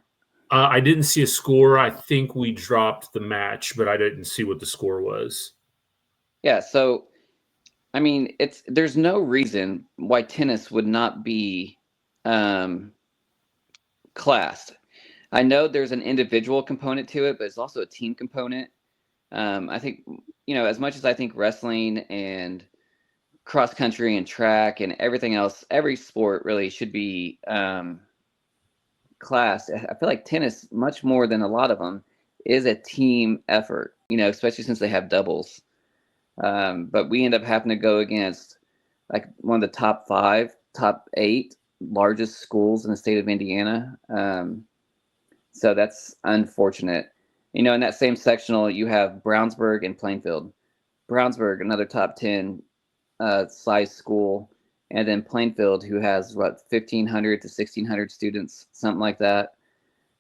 I didn't see a score. I think we dropped the match, but I didn't see what the score was. Yeah, so I mean, there's no reason why tennis would not be classed. I know there's an individual component to it, but it's also a team component. I think, as much as I think wrestling and cross country and track and everything else, every sport really should be classed. I feel like tennis, much more than a lot of them, is a team effort, especially since they have doubles. But we end up having to go against like one of the top 8 largest schools in the state of Indiana. So that's unfortunate. In that same sectional, you have Brownsburg and Plainfield. Brownsburg, another top 10 size school, and then Plainfield, who has 1,500 to 1,600 students, something like that.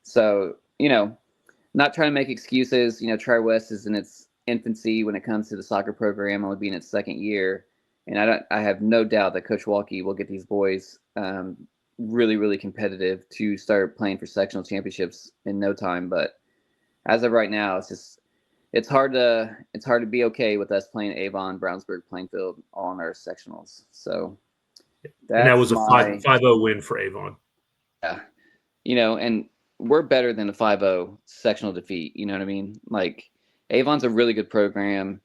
So, not trying to make excuses. Tri-West is in its infancy when it comes to the soccer program, only being its second year. And I have no doubt that Coach Walke will get these boys really, really competitive to start playing for sectional championships in no time. But as of right now, it's hard to be okay with us playing Avon, Brownsburg, Plainfield all in our sectionals. So that was a 5-0 win for Avon. Yeah, and we're better than a 5-0 sectional defeat. You know what I mean? Like, Avon's a really good program.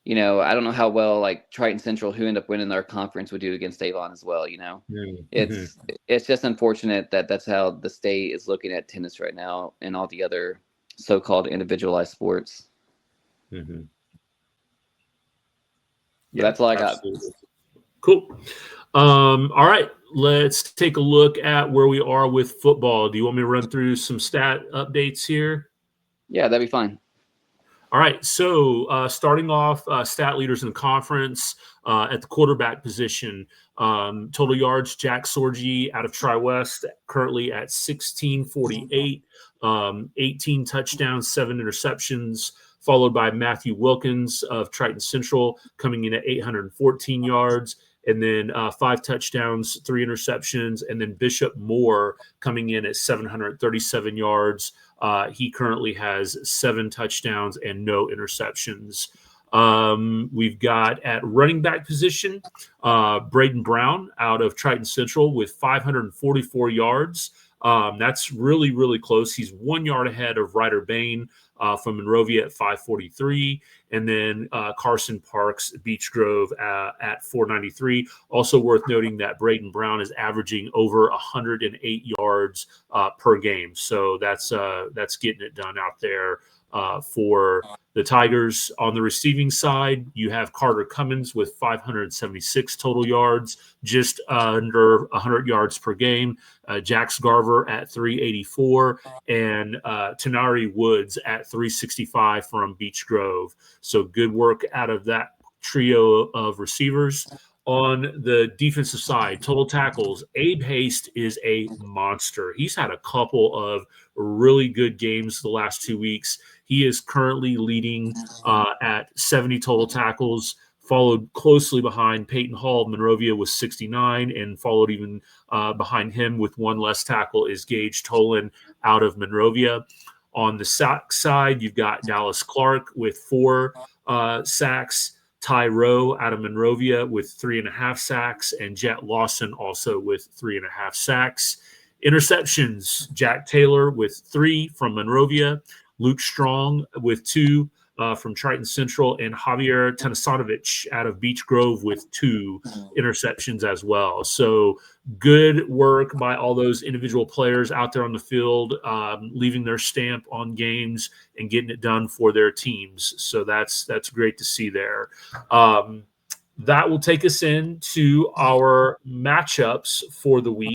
I don't know how well like Triton Central, who end up winning our conference, would do against Avon as well. Mm-hmm. It's just unfortunate that that's how the state is looking at tennis right now and all the other so-called individualized sports. Mm-hmm. Yeah, that's all I got. Cool. All right, let's take a look at where we are with football. Do you want me to run through some stat updates here? Yeah, that'd be fine. All right, so starting off, stat leaders in the conference at the quarterback position. Total yards, Jack Sorgi out of Tri-West, currently at 1,648, 18 touchdowns, 7 interceptions, followed by Matthew Wilkins of Triton Central, coming in at 814 yards, and then 5 touchdowns, 3 interceptions, and then Bishop Moore coming in at 737 yards. He currently has 7 touchdowns and no interceptions. We've got at running back position, Braden Brown out of Triton Central with 544 yards. That's really, really close. He's 1 yard ahead of Ryder Bain from Monrovia at 543. And then Carson Parks, Beech Grove at 493. Also worth noting that Braden Brown is averaging over 108 yards per game. So that's getting it done out there for the Tigers. On the receiving side, you have Carter Cummins with 576 total yards, just under 100 yards per game. Jax Garver at 384, and Tenari Woods at 365 from Beech Grove. So good work out of that trio of receivers. On the defensive side, total tackles, Abe Haste is a monster. He's had a couple of really good games the last 2 weeks. He is currently leading at 70 total tackles, followed closely behind Peyton Hall of Monrovia with 69, and followed even behind him with 1 less tackle is Gage Tolan out of Monrovia. On the sack side, you've got Dallas Clark with 4 sacks, Ty Rowe out of Monrovia with 3.5 sacks, and Jet Lawson also with 3.5 sacks. Interceptions, Jack Taylor with 3 from Monrovia, Luke Strong with 2 from Triton Central, and Javier Tenasanovic out of Beech Grove with 2 interceptions as well. So good work by all those individual players out there on the field, leaving their stamp on games and getting it done for their teams. So that's great to see there. That will take us into our matchups for the week.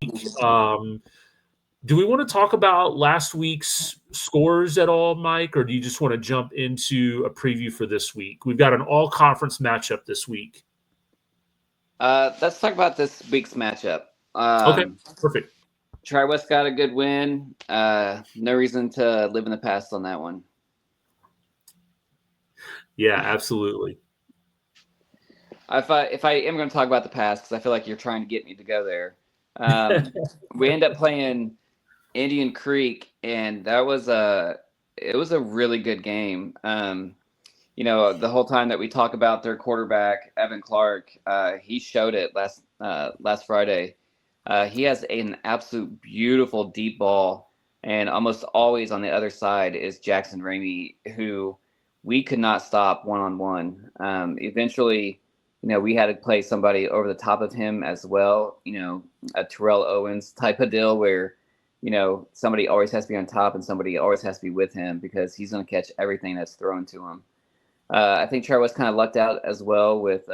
Do we want to talk about last week's scores at all, Mike, or do you just want to jump into a preview for this week? We've got an all-conference matchup this week. Let's talk about this week's matchup. Okay, perfect. Tri-West got a good win. No reason to live in the past on that one. Yeah, absolutely. If I am going to talk about the past, because I feel like you're trying to get me to go there, we end up playing Indian Creek, and it was a really good game. The whole time that we talk about their quarterback Evan Clark, he showed it last Friday. He has an absolute beautiful deep ball, and almost always on the other side is Jackson Ramey, who we could not stop one-on-one. Eventually, we had to play somebody over the top of him as well, a Terrell Owens type of deal where, somebody always has to be on top and somebody always has to be with him because he's going to catch everything that's thrown to him. I think Trey West kind of lucked out as well with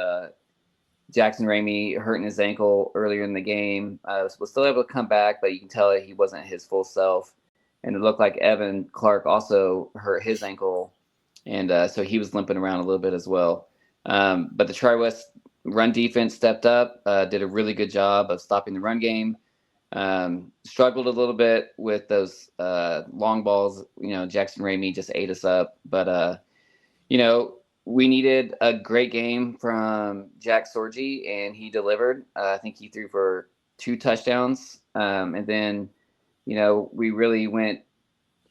Jackson Ramey hurting his ankle earlier in the game. Was still able to come back, but you can tell that he wasn't his full self. And it looked like Evan Clark also hurt his ankle, and so he was limping around a little bit as well. But the Tri-West run defense stepped up, did a really good job of stopping the run game. Struggled a little bit with those long balls. Jackson Ramey just ate us up. But, we needed a great game from Jack Sorgi, and he delivered. I think he threw for 2 touchdowns. And then, we really went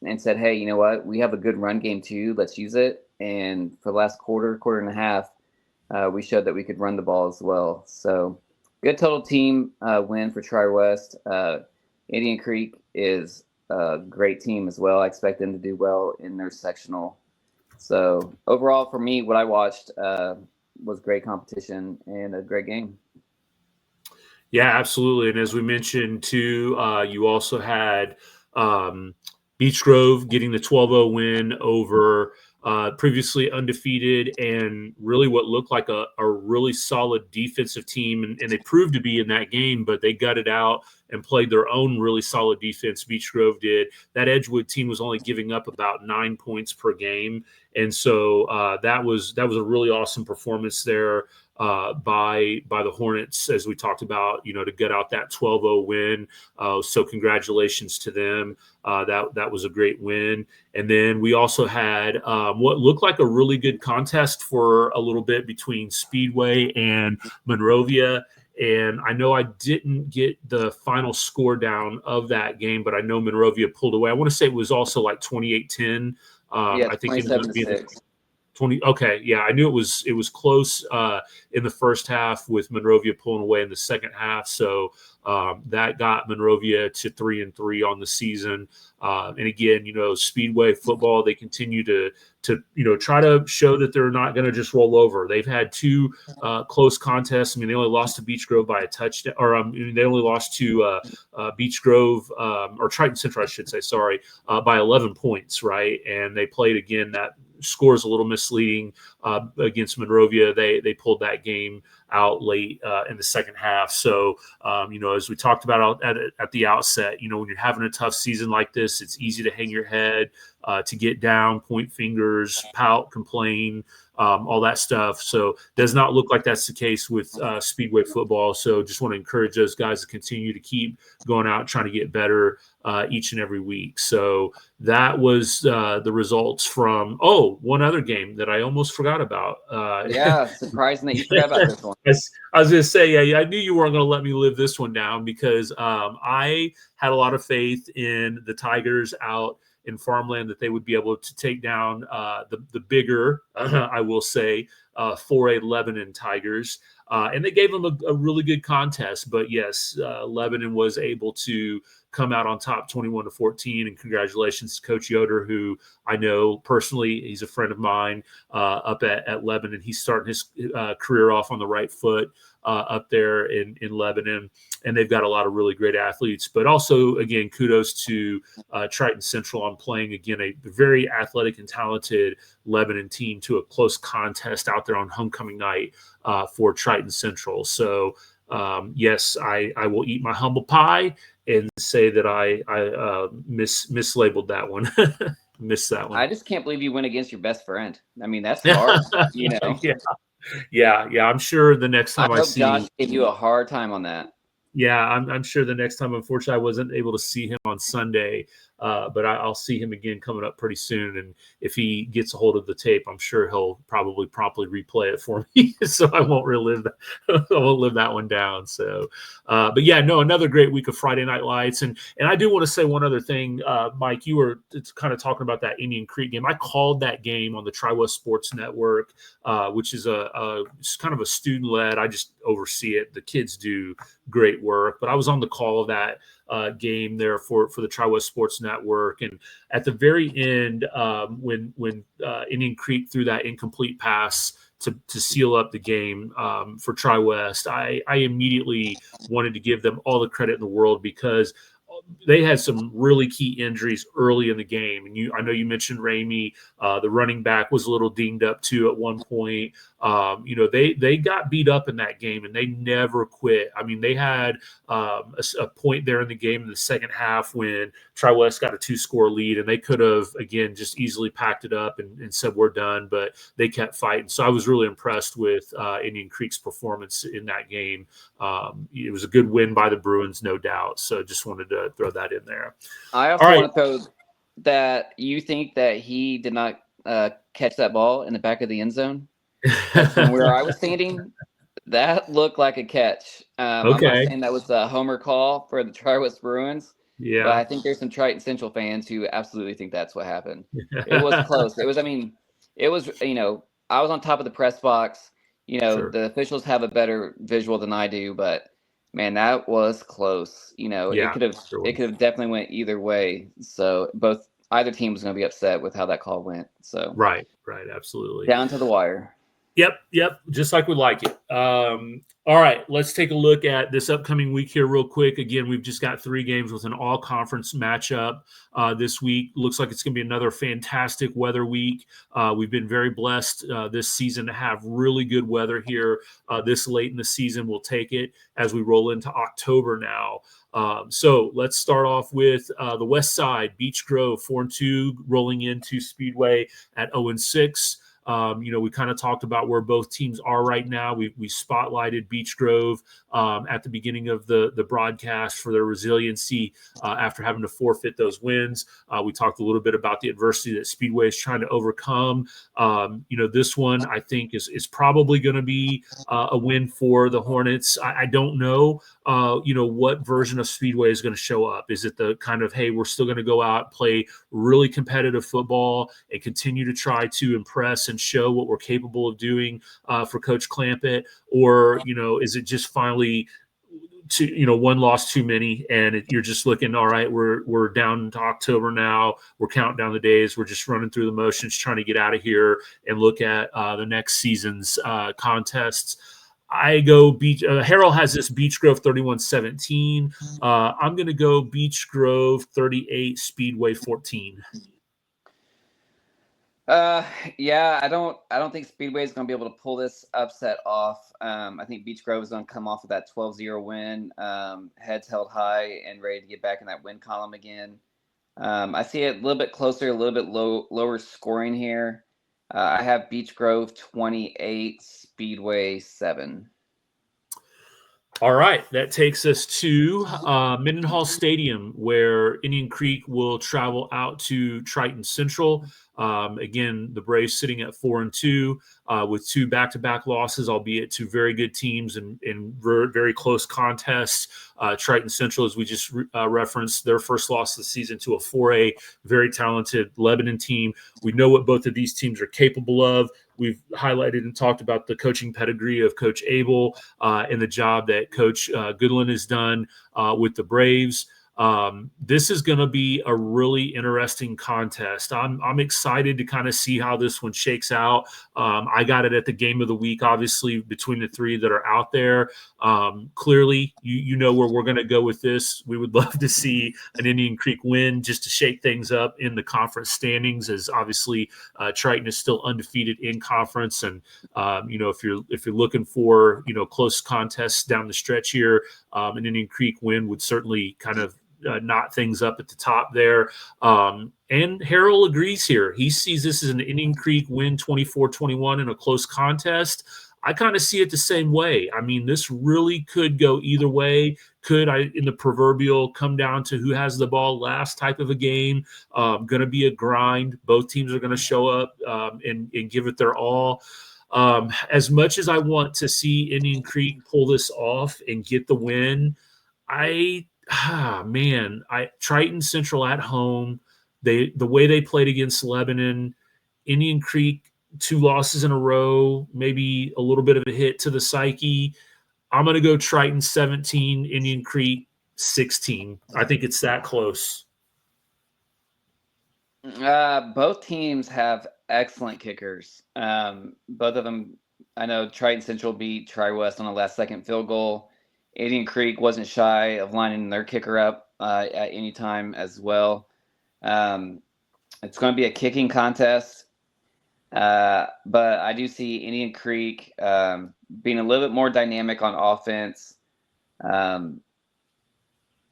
and said, hey, you know what? We have a good run game too. Let's use it. And for the last quarter and a half, we showed that we could run the ball as well. So good total team win for Tri-West. Indian Creek is a great team as well. I expect them to do well in their sectional. So overall, for me, what I watched was great competition and a great game. Yeah, absolutely. And as we mentioned too, you also had Beech Grove getting the 12-0 win over previously undefeated and really what looked like a really solid defensive team. And they proved to be in that game, but they gutted out and played their own really solid defense. Beech Grove did. That Edgewood team was only giving up about 9 points per game. And so that was a really awesome performance there by the Hornets, as we talked about, to get out that 12-0 win. So congratulations to them. That was a great win. And then we also had what looked like a really good contest for a little bit between Speedway and Monrovia. And I know I didn't get the final score down of that game, but I know Monrovia pulled away. I want to say it was also like 28-10. I think it ended up being 20. Okay, yeah, I knew it was close in the first half with Monrovia pulling away in the second half. So that got Monrovia to 3-3 on the season. And again, Speedway football, they continue to try to show that they're not going to just roll over. They've had 2 close contests. I mean, they only lost to Beech Grove by a touchdown, or they only lost to Beech Grove or Triton Central, I should say, sorry, by 11 points, right? And they played again. That score is a little misleading against Monrovia. They pulled that game out late in the second half. So, as we talked about at the outset, when you're having a tough season like this, it's easy to hang your head, to get down, point fingers, pout, complain, all that stuff. So does not look like that's the case with Speedway football. So just want to encourage those guys to continue to keep going out, trying to get better each and every week. So that was the results from, one other game that I almost forgot about. Yeah, surprising that you forgot about this one. I was going to say, yeah, I knew you weren't going to let me live this one down because I had a lot of faith in the Tigers out in farmland that they would be able to take down the bigger, I will say, 4A Lebanon Tigers. And they gave them a really good contest. But yes, Lebanon was able to come out on top 21-14. And congratulations to Coach Yoder, who I know personally. He's a friend of mine up at Lebanon. He's starting his career off on the right foot up there in Lebanon. And they've got a lot of really great athletes. But also, again, kudos to Triton Central on playing, again, a very athletic and talented Lebanon team to a close contest out there on homecoming night for Triton Central. So, yes, I will eat my humble pie and say that I mislabeled that one. Missed that one. I just can't believe you went against your best friend. I mean, that's hard, Yeah. I'm sure the next time I hope see Josh gave you a hard time on that. Yeah, I'm sure the next time, unfortunately, I wasn't able to see him on Sunday, but I'll see him again coming up pretty soon. And if he gets a hold of the tape, I'm sure he'll probably promptly replay it for me, so I won't relive that. I won't live that one down. So, but yeah, no, another great week of Friday Night Lights. And I do want to say one other thing, Mike. You were kind of talking about that Indian Creek game. I called that game on the Tri-West Sports Network, which is it's kind of a student-led. I just oversee it. The kids do great work, but I was on the call of that game there for the Tri-West Sports Network. And at the very end, when Indian Creek threw that incomplete pass to seal up the game for Tri-West, I immediately wanted to give them all the credit in the world, because they had some really key injuries early in the game. And I know you mentioned Ramey, the running back was a little dinged up too at one point. They got beat up in that game, and they never quit. I mean, they had a point there in the game in the second half when Tri-West got a 2-score lead, and they could have, again, just easily packed it up and said, we're done, but they kept fighting. So I was really impressed with Indian Creek's performance in that game. It was a good win by the Bruins, no doubt. So just wanted to throw that in there. I also want to throw that you think that he did not catch that ball in the back of the end zone. From where I was standing, that looked like a catch. I'm not saying that was a homer call for the Tri-West Bruins. Yeah, but I think there's some Triton Central fans who absolutely think that's what happened. It was close. It was, I was on top of the press box. Sure. The officials have a better visual than I do, but man, that was close. It could have definitely went either way. So either team was going to be upset with how that call went. So right, absolutely, down to the wire. Yep. Just like we like it. All right, let's take a look at this upcoming week here real quick. Again, we've just got 3 games with an all-conference matchup this week. Looks like it's going to be another fantastic weather week. We've been very blessed this season to have really good weather here this late in the season. We'll take it as we roll into October now. So let's start off with the West Side, Beech Grove, 4-2, rolling into Speedway at 0-6. We kind of talked about where both teams are right now. We spotlighted Beech Grove at the beginning of the broadcast for their resiliency after having to forfeit those wins. We talked a little bit about the adversity that Speedway is trying to overcome. This one I think is probably going to be a win for the Hornets. I don't know, what version of Speedway is going to show up. Is it the kind of, hey, we're still going to go out, play really competitive football and continue to try to impress and show what we're capable of doing for Coach Clampett? Or, is it just finally one loss too many, and you're just looking, all right, we're down to October now, we're counting down the days, we're just running through the motions, trying to get out of here and look at the next season's contests. I go Harrell has this Beech Grove 31-17. I'm going to go Beech Grove 38, Speedway 14. I don't think Speedway is going to be able to pull this upset off. I think Beech Grove is going to come off of that 12-0 win, heads held high and ready to get back in that win column again. I see it a little bit closer, a little bit lower scoring here. I have Beech Grove 28, Speedway 7. All right, that takes us to Mendenhall Stadium, where Indian Creek will travel out to Triton Central. Again, the Braves sitting at 4-2 with 2 back-to-back losses, albeit 2 very good teams and very close contests. Triton Central, as we just referenced, their first loss of the season to a 4A, very talented Lebanon team. We know what both of these teams are capable of. We've highlighted and talked about the coaching pedigree of Coach Abel and the job that Coach Goodland has done with the Braves. This is going to be a really interesting contest. I'm excited to kind of see how this one shakes out. I got it at the game of the week, obviously, between the 3 that are out there. Clearly, you know where we're going to go with this. We would love to see an Indian Creek win just to shake things up in the conference standings, as obviously Triton is still undefeated in conference. And, if you're looking for, close contests down the stretch here, an Indian Creek win would certainly kind of knot things up at the top there. And Harrell agrees here. He sees this as an Indian Creek win 24-21 in a close contest. I kind of see it the same way. I mean, this really could go either way. Could in the proverbial come down to who has the ball last type of a game. Going to be a grind. Both teams are going to show up and give it their all. As much as I want to see Indian Creek pull this off and get the win, Triton Central at home, the way they played against Lebanon, Indian Creek, 2 losses in a row, maybe a little bit of a hit to the psyche. I'm going to go Triton 17, Indian Creek 16. I think it's that close. Both teams have excellent kickers. Both of them, I know Triton Central beat Tri-West on a last-second field goal. Indian Creek wasn't shy of lining their kicker up at any time as well. It's going to be a kicking contest, but I do see Indian Creek being a little bit more dynamic on offense.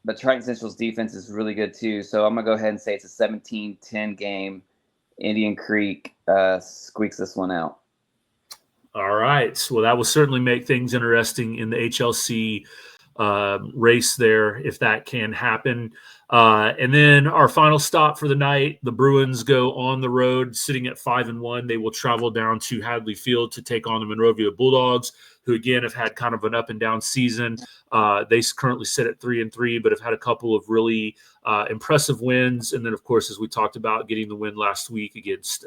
But Triton Central's defense is really good too. So I'm going to go ahead and say it's a 17-10 game. Indian Creek squeaks this one out. All right. Well, that will certainly make things interesting in the HLC race there, if that can happen. And then our final stop for the night, the Bruins go on the road, sitting at 5-1. They will travel down to Hadley Field to take on the Monrovia Bulldogs, who again have had kind of an up and down season. They currently sit at 3-3, but have had a couple of really impressive wins. And then, of course, as we talked about, getting the win last week against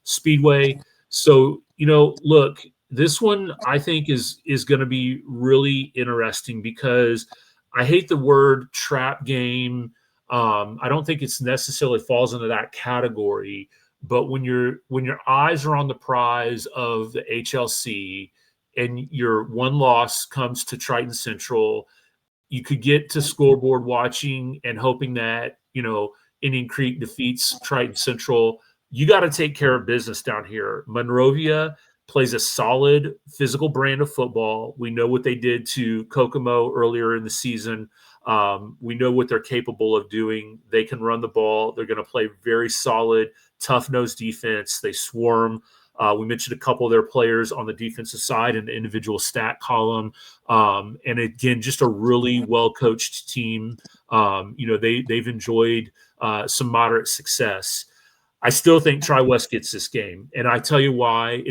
Speedway. So, look, this one I think is going to be really interesting because I hate the word trap game. I don't think it's necessarily falls into that category. But when your eyes are on the prize of the HLC and your one loss comes to Triton Central, you could get to scoreboard watching and hoping that Indian Creek defeats Triton Central. You got to take care of business down here. Monrovia plays a solid physical brand of football. We know what they did to Kokomo earlier in the season. We know what they're capable of doing. They can run the ball. They're going to play very solid, tough-nosed defense. They swarm. We mentioned a couple of their players on the defensive side in the individual stat column. And again, just a really well-coached team. They've enjoyed some moderate success. I still think Tri-West gets this game, and I tell you why.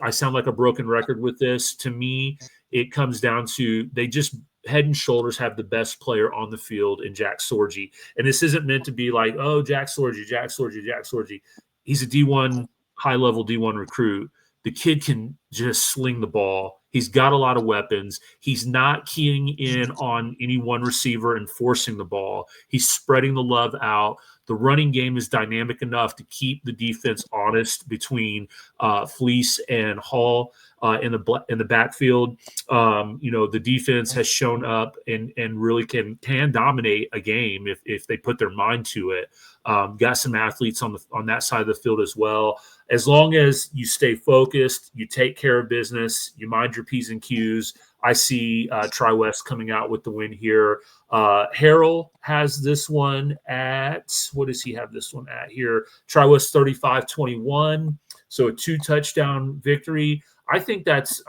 I sound like a broken record with this. To me, it comes down to they just head and shoulders have the best player on the field in Jack Sorgi. And this isn't meant to be like, oh, Jack Sorgi. He's a D1, high-level D1 recruit. The kid can just sling the ball. He's got a lot of weapons. He's not keying in on any one receiver and forcing the ball. He's spreading the love out. The running game is dynamic enough to keep the defense honest between Fleece and Hall in the backfield. The defense has shown up and really can dominate a game if they put their mind to it. Got some athletes on that side of the field as well. As long as you stay focused, you take care of business, you mind your P's and Q's, I see Tri-West coming out with the win here. Harrell has this one at, what does he have this one at here? Tri-West 35-21, so a 2-touchdown victory. I think that's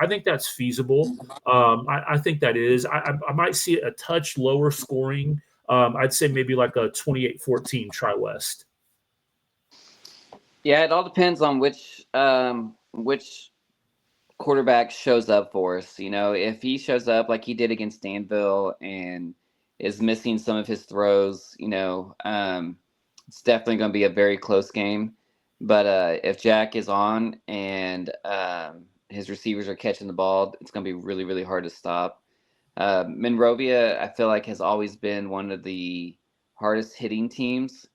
feasible. I think that is. I might see a touch lower scoring. I'd say maybe like a 28-14 Tri-West. Yeah, it all depends on which quarterback shows up for us. If he shows up like he did against Danville and is missing some of his throws, it's definitely going to be a very close game. But if Jack is on and his receivers are catching the ball, it's going to be really, really hard to stop. Monrovia, I feel like, has always been one of the hardest hitting teams.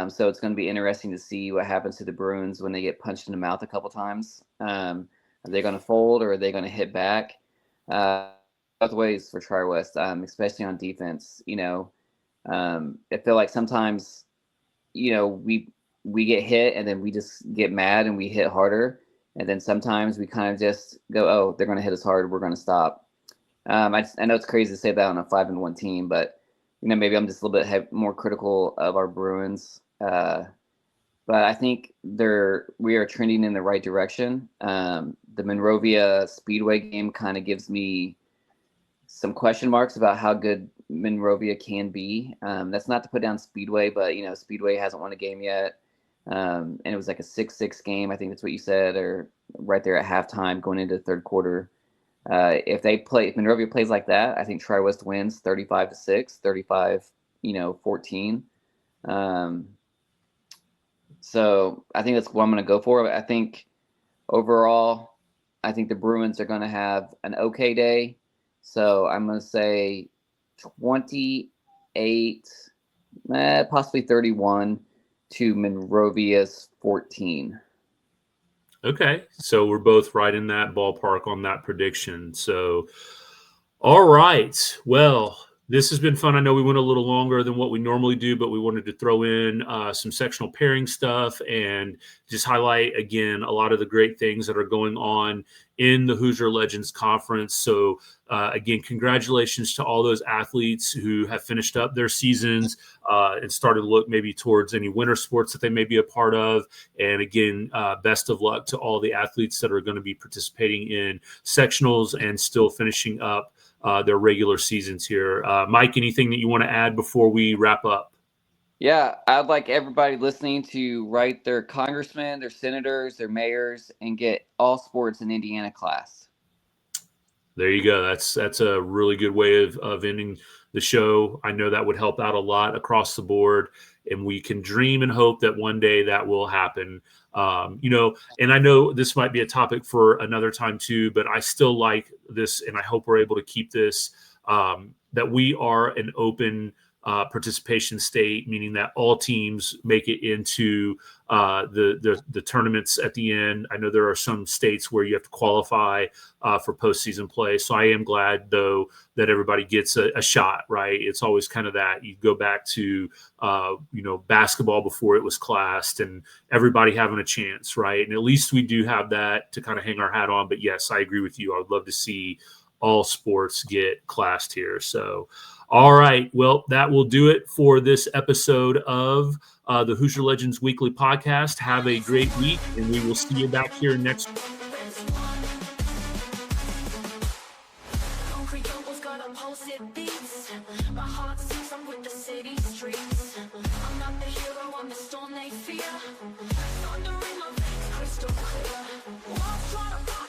So it's going to be interesting to see what happens to the Bruins when they get punched in the mouth a couple times. Are they going to fold or are they going to hit back? Both ways for Tri-West, especially on defense. I feel like sometimes, we get hit and then we just get mad and we hit harder. And then sometimes we kind of just go, oh, they're going to hit us hard. We're going to stop. I know it's crazy to say that on a 5-1 team, but maybe I'm just a little bit more critical of our Bruins. But I think we are trending in the right direction. The Monrovia Speedway game kind of gives me some question marks about how good Monrovia can be. That's not to put down Speedway, but Speedway hasn't won a game yet. And it was like a 6-6 game. I think that's what you said, or right there at halftime going into the third quarter. If Monrovia plays like that, I think Tri-West wins 35-6, 35-14. So I think that's what I'm going to go for. I think overall, I think the Bruins are going to have an okay day. So I'm going to say 28, possibly 31 to Monrovia's 14. Okay, so we're both right in that ballpark on that prediction. So, all right. Well, this has been fun. I know we went a little longer than what we normally do, but we wanted to throw in some sectional pairing stuff and just highlight, again, a lot of the great things that are going on in the Hoosier Legends Conference. So, again, congratulations to all those athletes who have finished up their seasons and started to look maybe towards any winter sports that they may be a part of. And again, best of luck to all the athletes that are going to be participating in sectionals and still finishing up their regular seasons here. Mike, anything that you want to add before we wrap up? Yeah, I'd like everybody listening to write their congressmen, their senators, their mayors, and get all sports in Indiana class. There you go. That's a really good way of ending the show. I know that would help out a lot across the board, and we can dream and hope that one day that will happen. And I know this might be a topic for another time too, but I still like this, and I hope we're able to keep this, that we are an open participation state, meaning that all teams make it into the tournaments at the end. I know there are some states where you have to qualify for postseason play. So I am glad, though, that everybody gets a shot, right? It's always kind of that. You go back to, basketball before it was classed and everybody having a chance, right? And at least we do have that to kind of hang our hat on. But yes, I agree with you. I would love to see all sports get classed here. So, all right. Well, that will do it for this episode of the Hoosier Legends Weekly Podcast. Have a great week, and we will see you back here next week.